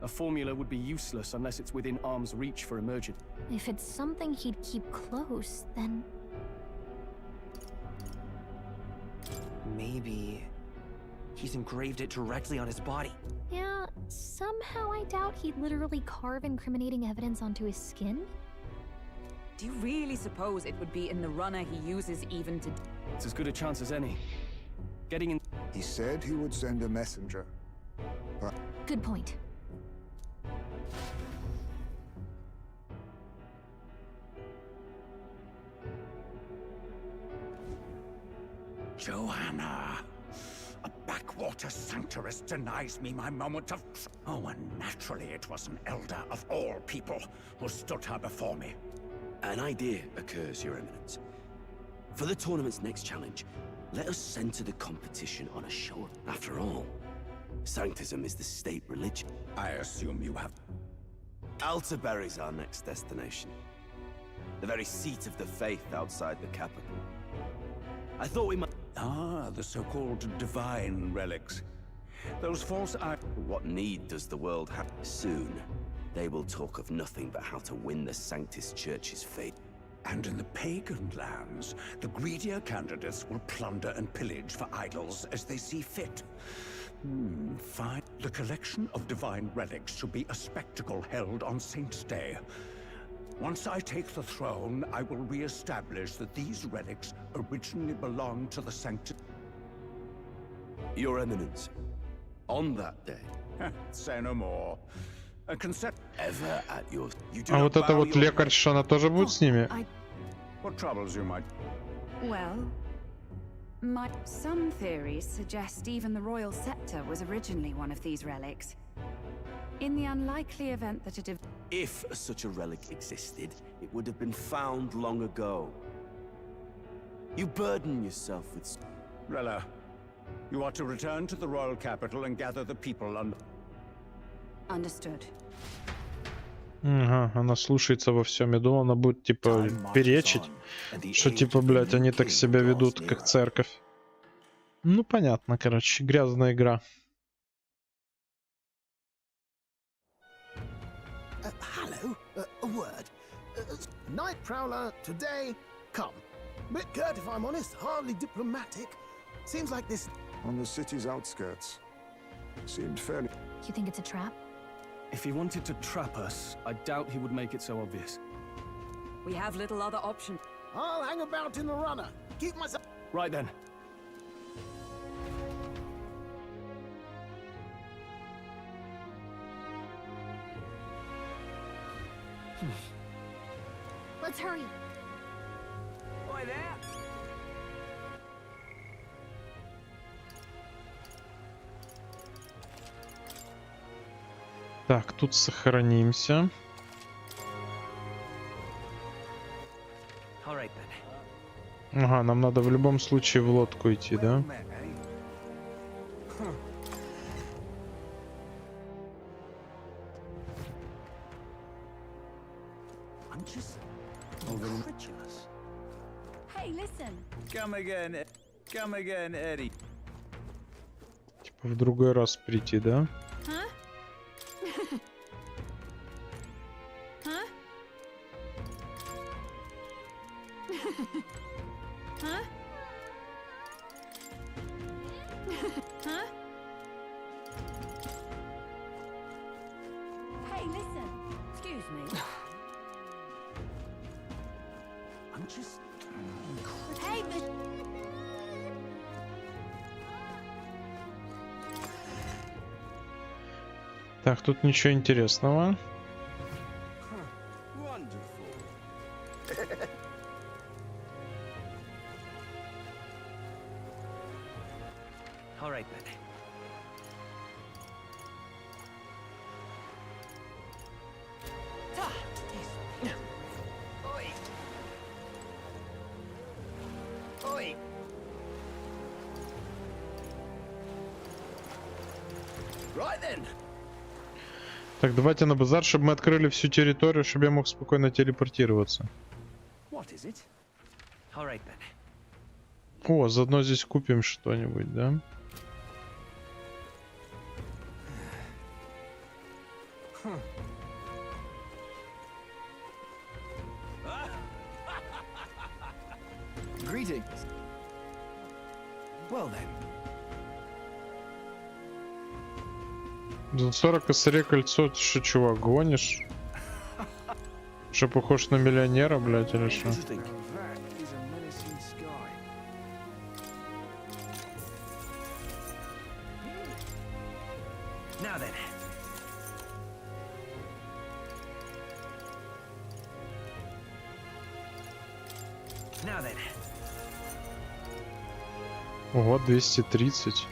a formula would be useless unless it's within arm's reach for emergence. If it's something he'd keep close, then... Maybe... he's engraved it directly on his body. Yeah, somehow I doubt he'd literally carve incriminating evidence onto his skin. Do you really suppose it would be in the runner he uses even to... It's as good a chance as any. Getting in... He said he would send a messenger, but... Good point. Joanna! A backwater sanctuarist denies me my moment of... Oh, and naturally it was an elder of all people who stood her before me. An idea occurs, Your Eminence. For the tournament's next challenge, let us center the competition on a show. After all, Sanctism is the state religion. I assume you have... Altaberry's our next destination. The very seat of the faith outside the capital. I thought we might... Ah, the so-called divine relics. Those false eyes... What need does the world have? Soon, they will talk of nothing but how to win the Sanctus Church's fate. And in the pagan lands, the greedier candidates will plunder and pillage for idols as they see fit. Fine. The collection of divine relics should be a spectacle held on Saint's Day. Once I take the throne, I will re-establish that these relics originally belonged to the sanctum. Your Eminence, on that day. Say no more. A concept ever at your. А вот это вот лекарь, что она тоже будет с ними? What troubles you, my? Well, some theories suggest even the royal scepter was originally one of these relics. In the unlikely event that it... If such a relic existed, it would have been found long ago. You burden yourself with... Rella, you are to return to the royal capital and gather the people under... Understood. Ага, она слушается во всем. Я думал, она будет, типа, перечить. Что, типа, блядь, они так себя ведут, как церковь. Ну, понятно, короче, грязная игра. Hello, a word. Night Prowler, today, come. Bit curt, if I'm honest, hardly diplomatic. Seems like this... On the city's outskirts. Seemed fairly... You think it's a trap? If he wanted to trap us, I doubt he would make it so obvious. We have little other option. I'll hang about in the runner. Keep myself... Right then. Let's hurry. Boy there. Так, тут сохранимся. Ага, нам надо в любом случае в лодку идти, да? Hey, listen. Come again, Eddie. Типа в другой раз прийти, да? Huh? Huh? Huh? Huh? Hey, listen. Excuse me. I'm just... Hey, Так, тут ничего интересного. Так, давайте на базар, чтобы мы открыли всю территорию, чтобы я мог спокойно телепортироваться. О, заодно здесь купим что-нибудь, да? Greetings. Well then. За 40 косарей кольцо, ты что, чувак, гонишь? Что, похож на миллионера, блядь, или что? Ого, 230.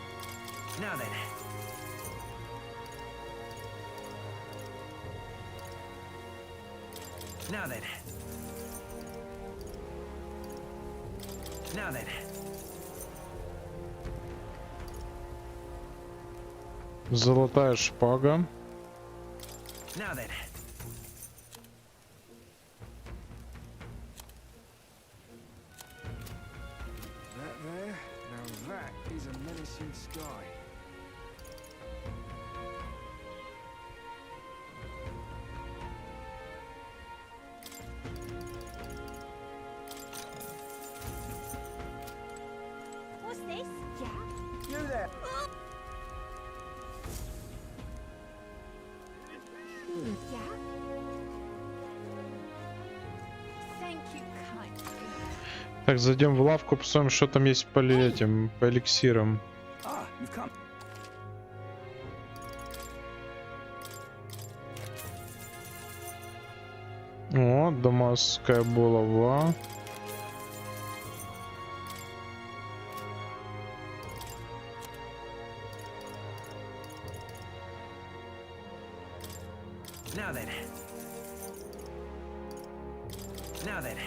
Золотая шпага. What's this? Yeah? You there. Так, зайдем в лавку, посмотрим, что там есть по этим, по эликсирам. О, дамасская булава. Now then. Now then.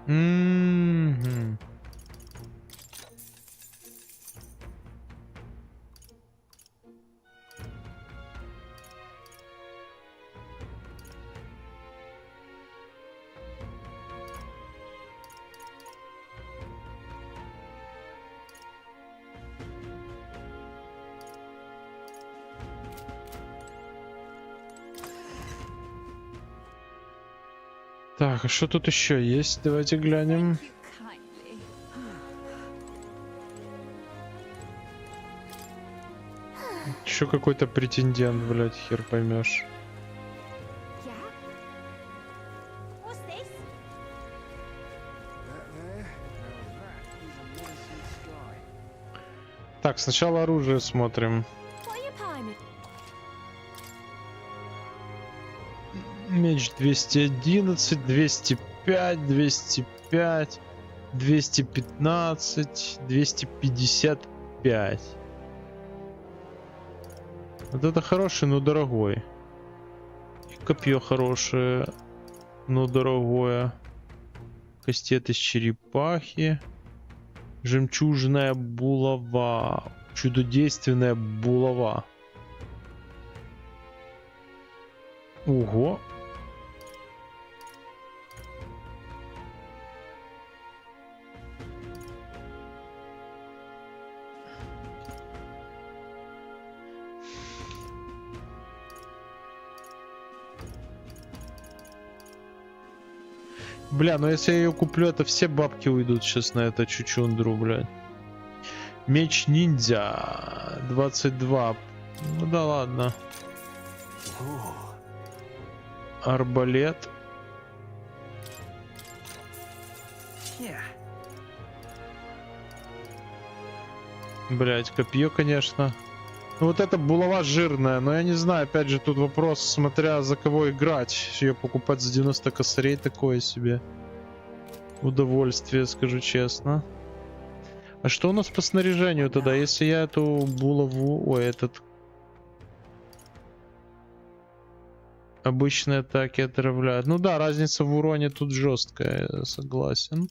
Mm-hmm. Так, а что тут еще есть? Давайте глянем. Еще какой-то претендент, блядь, хер поймешь. Так, сначала оружие смотрим. Меч 211, 205, 205, 215, 255. Вот это хороший, но дорогой. И копье хорошее, но дорогое. Кастет из черепахи. Жемчужная булава. Чудодейственная булава. Ого. Бля, ну если я ее куплю, это все бабки уйдут сейчас на это чучундру, блядь. Меч ниндзя 22. Ну да ладно. Арбалет. Блять, копье, конечно. Ну вот эта булава жирная, но я не знаю, опять же, тут вопрос, смотря за кого играть. Ее покупать за 90 косарей такое себе удовольствие, скажу честно. А что у нас по снаряжению тогда, если я эту булаву... Ой, этот... Обычные атаки отравляют. Ну да, разница в уроне тут жесткая, я согласен.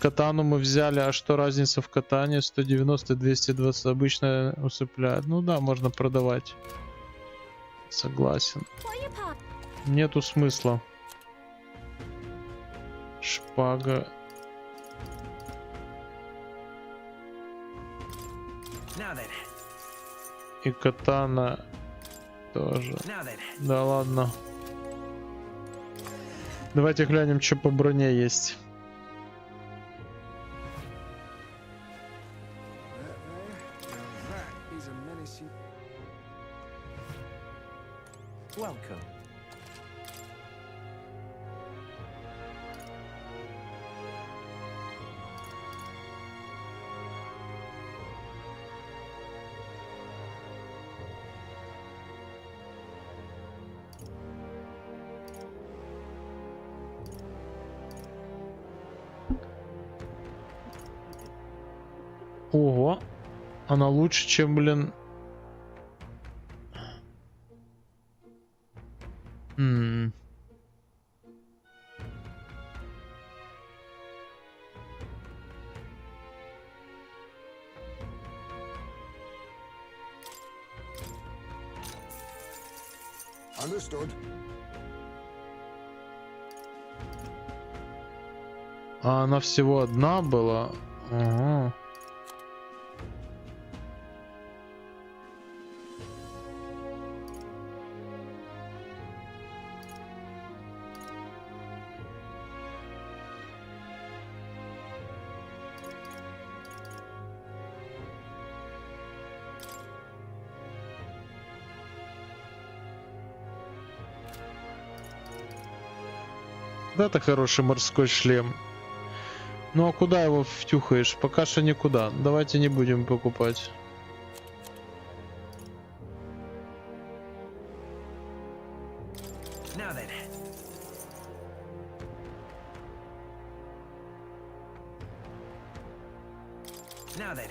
Катану мы взяли, а что разница в катане? 190, 220 обычно усыпляет. Ну да, можно продавать. Согласен. Нету смысла. Шпага. И катана тоже. Да ладно. Давайте глянем, что по броне есть. Welcome. Ого, она лучше, чем, блин. Understood. А она всего одна была? Ага. когда-то хороший морской шлем. Ну а куда его втюхаешь? Пока что никуда. Давайте не будем покупать. Now then. Now then.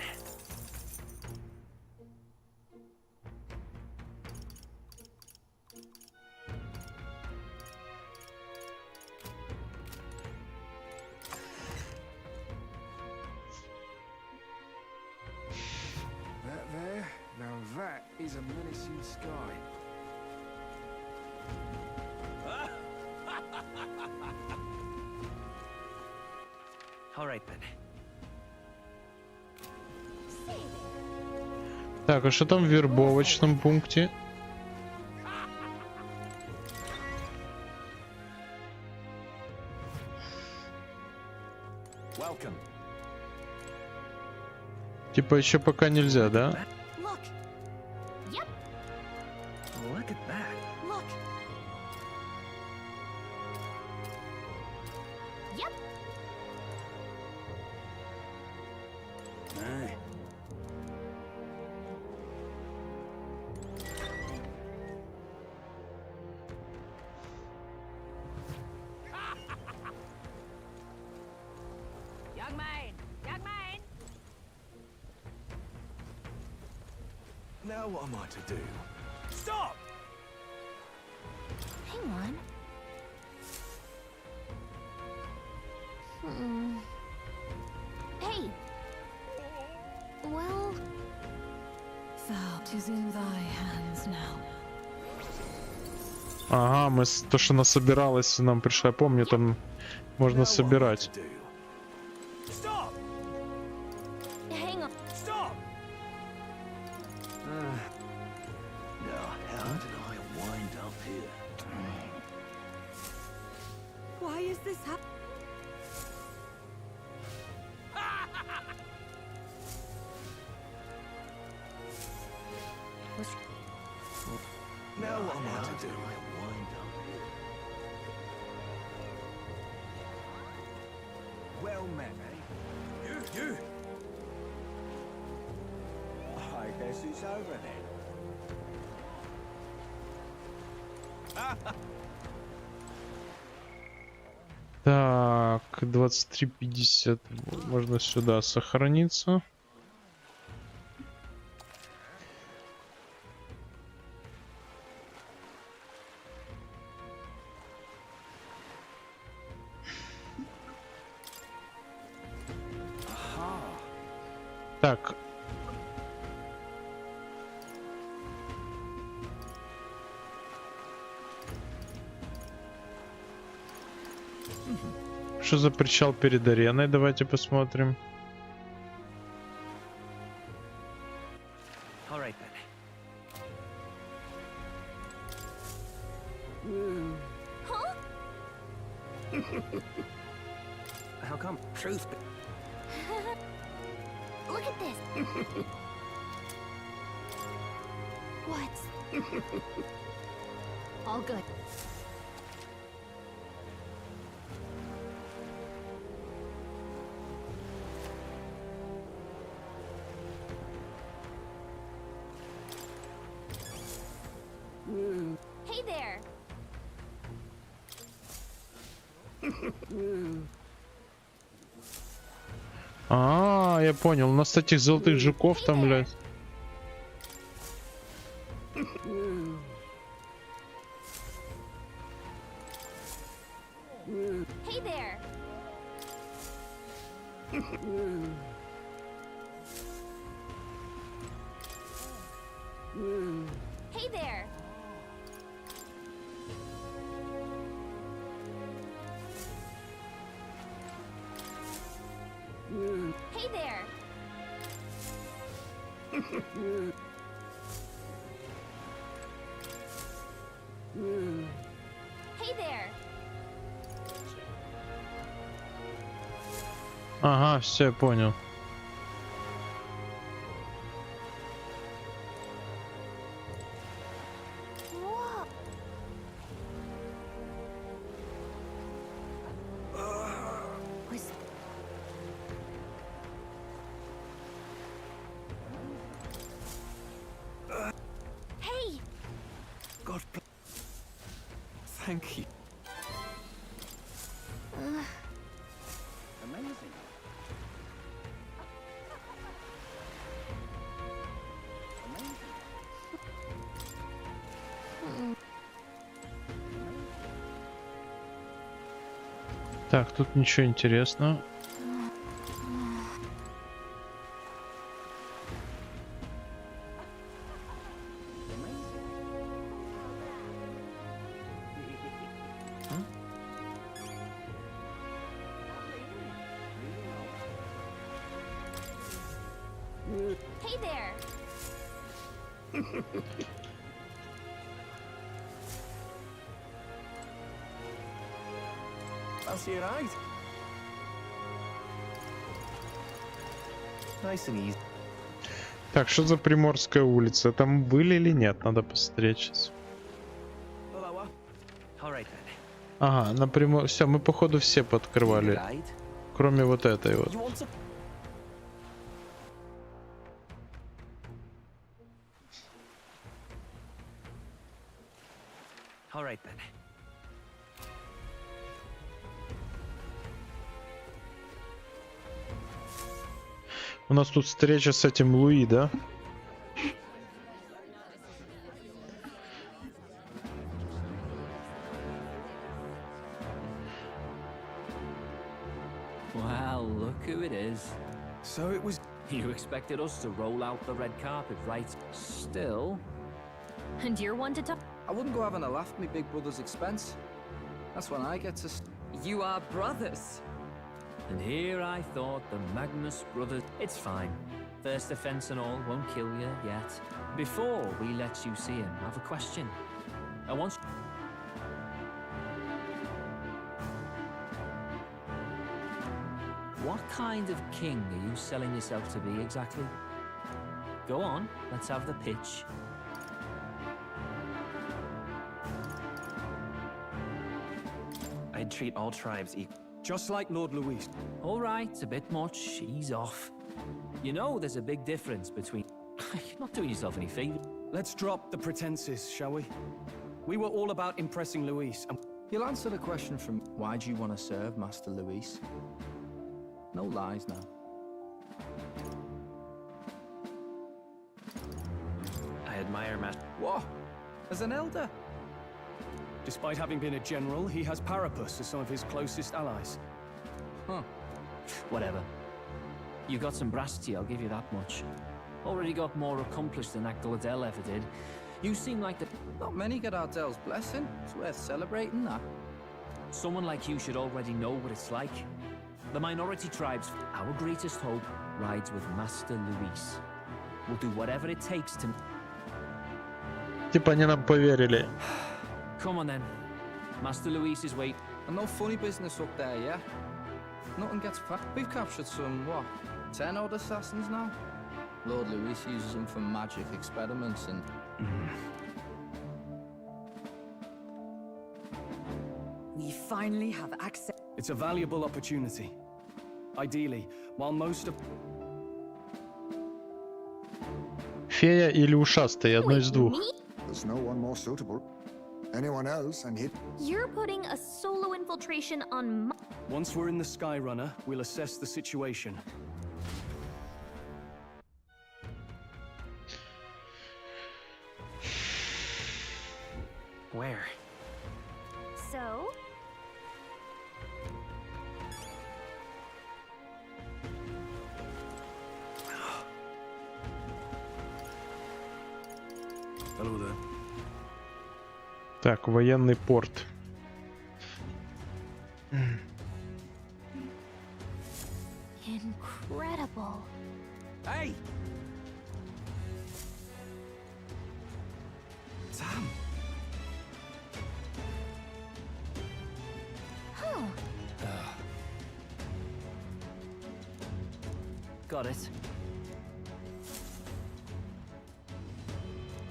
That there, now that is a menacing sky. All right then. Так, а что там в вербовочном пункте? Welcome. Типа еще пока нельзя, да? Look. Yep. Look at that. Look. Yep. Aye. Young man. Young man. Now what am I to do? Stop! Hang on. Hey. Well, That is in thy hands now. Ага, мы то, что насобиралось, нам пришло. Я помню, там можно собирать. Stop! Hang on. Stop! Now, how did I wind up here? Why is this happening? Now what am I to do? Well met, eh? You! I guess it's over then. Так, 23:50. Можно сюда сохраниться. Так. Что за причал перед ареной? Давайте посмотрим. All right then. Huh? How come? Truth. Look at this. What? All good. Hey there. А, я понял. У нас этих золотых жуков там, блядь. Hey there. Hey there. Hey there. Hey there. Ага, все, я понял. Whoa. Thank you. Amazing. Так, тут ничего интересного. Hey there. Fancy a ride? Nice and easy. Так, что за Приморская улица? Там были или нет? Надо посмотреть сейчас. Ага, напрямую. Все, мы походу все подкрывали. Кроме вот этой вот. У нас тут встреча с этим Луи, да? Well, look who it is. So it was... You expected us to roll out the red carpet, right? Still... And you're one to talk. I wouldn't go having a laugh at me big brother's expense. That's when I get to... You are brothers. And here I thought the Magnus brothers... It's fine. First offense and all won't kill you yet. Before we let you see him, I have a question. I want... What kind of king are you selling yourself to be exactly? Go on, let's have the pitch. I'd treat all tribes equal. Just like Lord Louis. All right, a bit much. He's off. You know, there's a big difference between... You're not doing yourself any favor. Let's drop the pretenses, shall we? We were all about impressing Luis. And... You'll answer the question from why do you want to serve Master Luis? No lies now. I admire Master... What? As an elder? Despite having been a general, he has Parapus as some of his closest allies. Huh. Whatever. You got some brass tea, I'll give you that much. Already got more accomplished than that Gladel ever did. You seem like the... Not many get Ardel's blessing. It's worth celebrating that. Someone like you should already know what it's like. The minority tribes, our greatest hope, rides with Master Luis. We'll do whatever it takes to... Типа они нам поверили. Come on then. Master Luis is waiting. And no funny business up there, yeah? Nothing gets past. We've captured some, what, 10 odd assassins now? Lord Luis uses them for magic experiments and... We finally have access. It's a valuable opportunity. Ideally, while most of... Фея или ушастый, одно из двух. There's no one more suitable. Anyone else and hit... You're putting a solo infiltration on my... Once we're in the Skyrunner, we'll assess the situation. Where? So? Hello there. Так, военный порт. Incredible. Hey! Sam! Huh. Got it.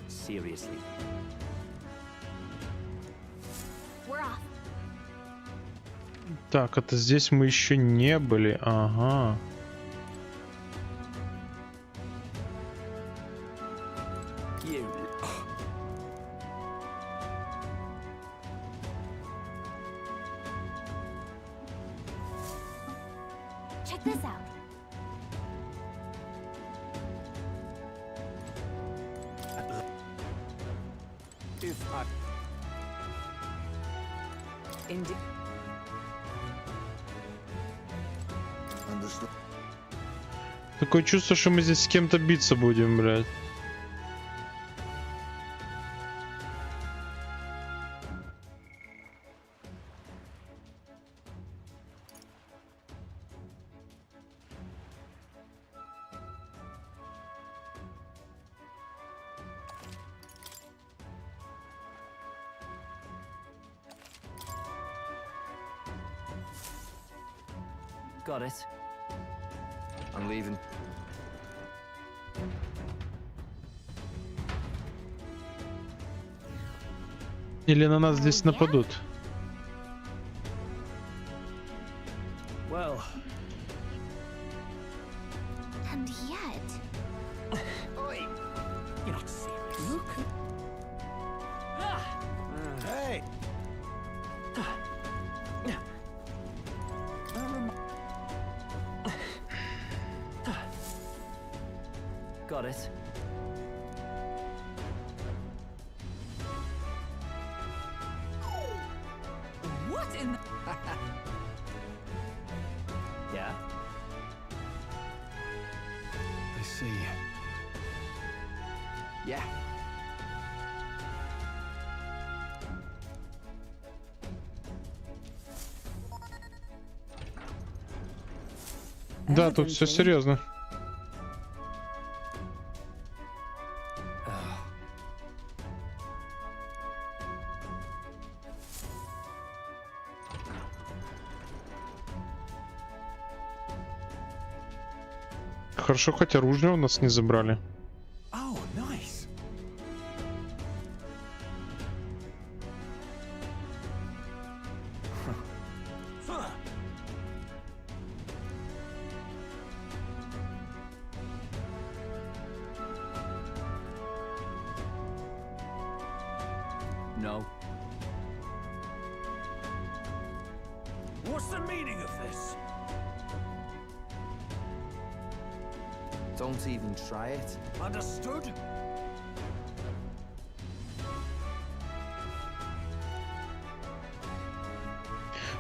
Seriously. We're off. Так, это здесь мы еще не были. Ага. Check this out. If I... Understood. Такое чувство, что мы здесь с кем-то биться будем, блядь. Got it. I'm leaving. Или на нас здесь нападут? Well. And yet... You're not serious. Look. Hey. Got it. What in the... Yeah? I see. Yeah. Да, тут все серьезно. Хорошо, хоть оружие у нас не забрали. Oh, nice. No. What's the meaning of this? Don't even try it. Understood?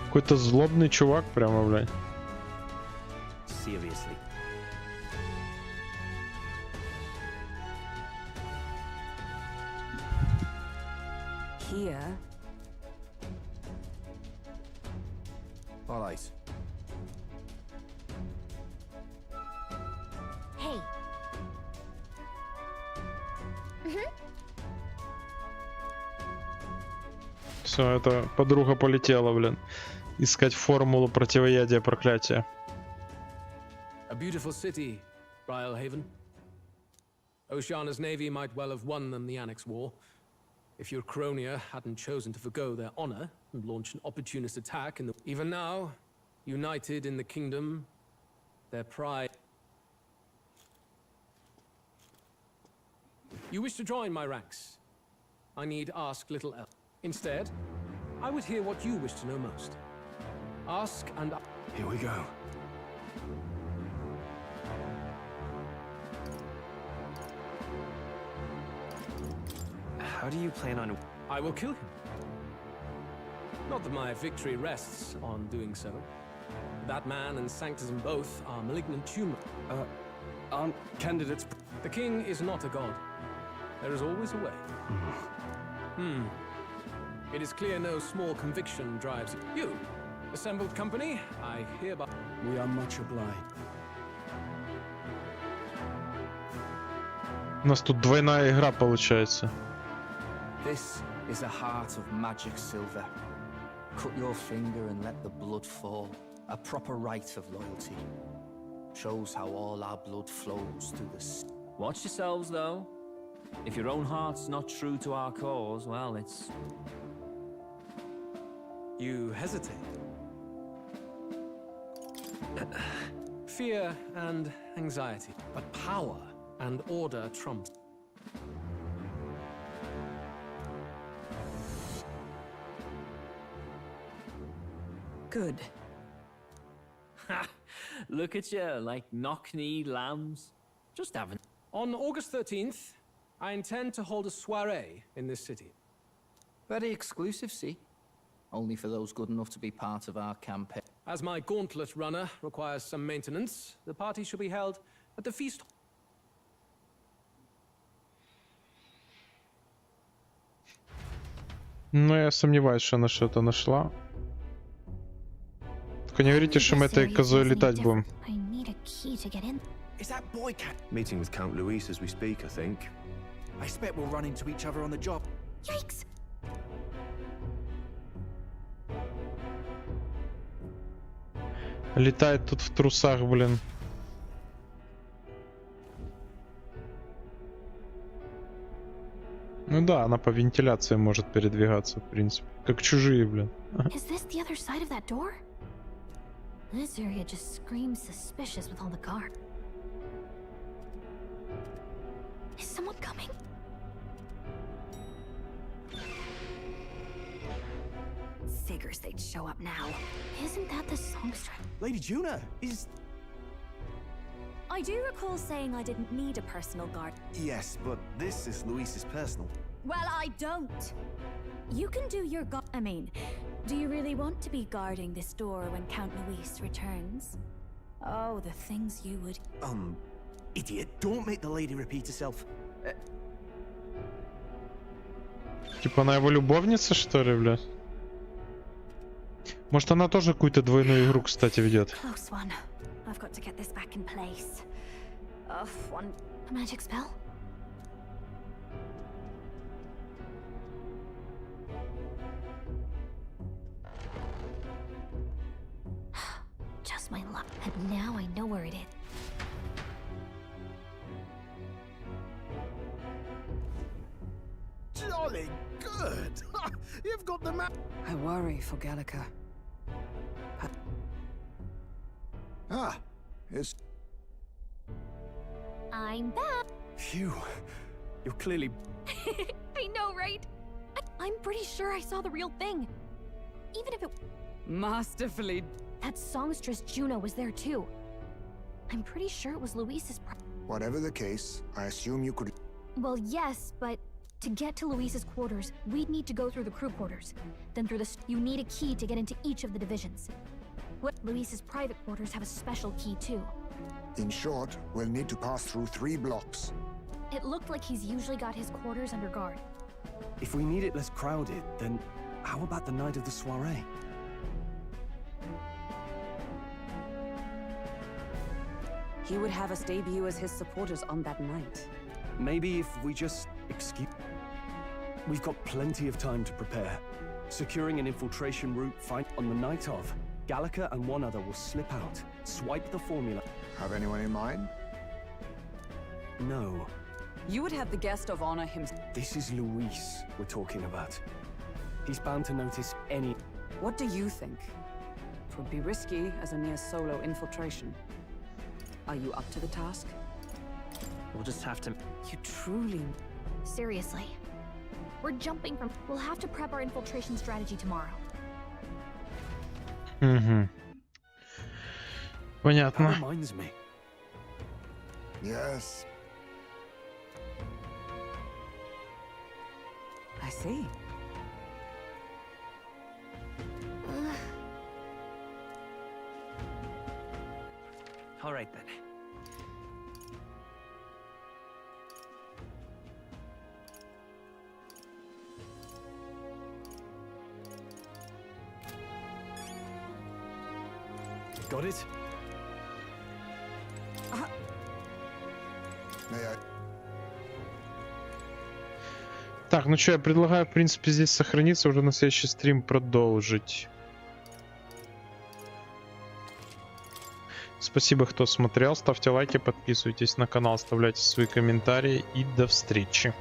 Какой-то злобный чувак прямо, блядь. Seriously. Here? All right. Hey. Все, это подруга полетела, блин. Искать формулу противоядия проклятия. A beautiful city, Brilhaven. Oceana's navy might well have won them the Annex War, if your Cronia hadn't chosen to forgo their honor and launch an opportunist attack in the... Even now, united in the kingdom, their pride... You wish to join my ranks. I need ask little else. Instead, I would hear what you wish to know most. Ask and... Here we go. How do you plan on... I will kill him. Not that my victory rests on doing so. That man and Sanctism both are malignant tumor. Aren't candidates... The king is not a god. There is always a way. It is clear no small conviction drives you. Assembled company, I hereby... We are much obliged. У нас тут двойная игра получается. This is the heart of magic silver. Cut your finger and let the blood fall. A proper rite of loyalty. Shows how all our blood flows through the... Watch yourselves, though. If your own heart's not true to our cause, well, it's... You hesitate. Fear and anxiety, but power and order trumps. Good. Ha! Look at you, like knock-kneed lambs. Just haven't. On August 13th, I intend to hold a soiree in this city. Very exclusive, see? Only for those good enough to be part of our campaign. As my gauntlet runner requires some maintenance, the party shall be held at the feast. Ну, я сомневаюсь, что она что-то нашла. Только не говорите, что мы этой козой летать будем. Is that boy cat? Meeting with Count Luis as we speak, I think. I expect we'll run into each other on the job. Yikes! Летает тут в трусах, блин. Ну да, она по вентиляции может передвигаться, в принципе. Как чужие, блин. Is this the other side of that door? This area just screams suspicious with all the guards. Is someone coming? Figures they'd show up now. Isn't that the songstress? Lady Juna, is... I do recall saying I didn't need a personal guard. Yes, but this is Luis's personal. Well, I don't. You can do your I mean, do you really want to be guarding this door when Count Luis returns? Oh, the things you would... Idiot, don't make the lady repeat herself. Типа она его любовница, что ли, бля? Может, она тоже какую-то двойную игру, кстати, ведет. Close one. I've got to get this back in place. One magic spell? Just my luck. And now I know where it is. Jolly good! You've got the map. I worry for Gallica. It's... I'm back. Phew. You're clearly... I know, right? I'm pretty sure I saw the real thing. Even if it... Masterfully. That songstress Juno was there too. I'm pretty sure it was Luis's... Whatever the case, I assume you could... Well, yes, but to get to Luis's quarters, we'd need to go through the crew quarters. Then through the... You need a key to get into each of the divisions. Luis's private quarters have a special key too. In short, we'll need to pass through 3 blocks. It looked like he's usually got his quarters under guard. If we need it less crowded, then how about the night of the soiree? He would have us debut as his supporters on that night. Maybe if we just excuse... We've got plenty of time to prepare. Securing an infiltration route on the night of, Gallica and one other will slip out, swipe the formula. Have anyone in mind? No. You would have the guest of honor himself. This is Luis we're talking about. He's bound to notice any... What do you think? It would be risky as a near solo infiltration. Are you up to the task? We'll just have to... You truly... Seriously. We're jumping from... We'll have to prep our infiltration strategy tomorrow. Понятно. That reminds me. Yes. I see. All right then. Got it? Так, ну что, я предлагаю, в принципе, здесь сохраниться, уже на следующий стрим продолжить. Спасибо, кто смотрел. Ставьте лайки, подписывайтесь на канал, оставляйте свои комментарии и до встречи.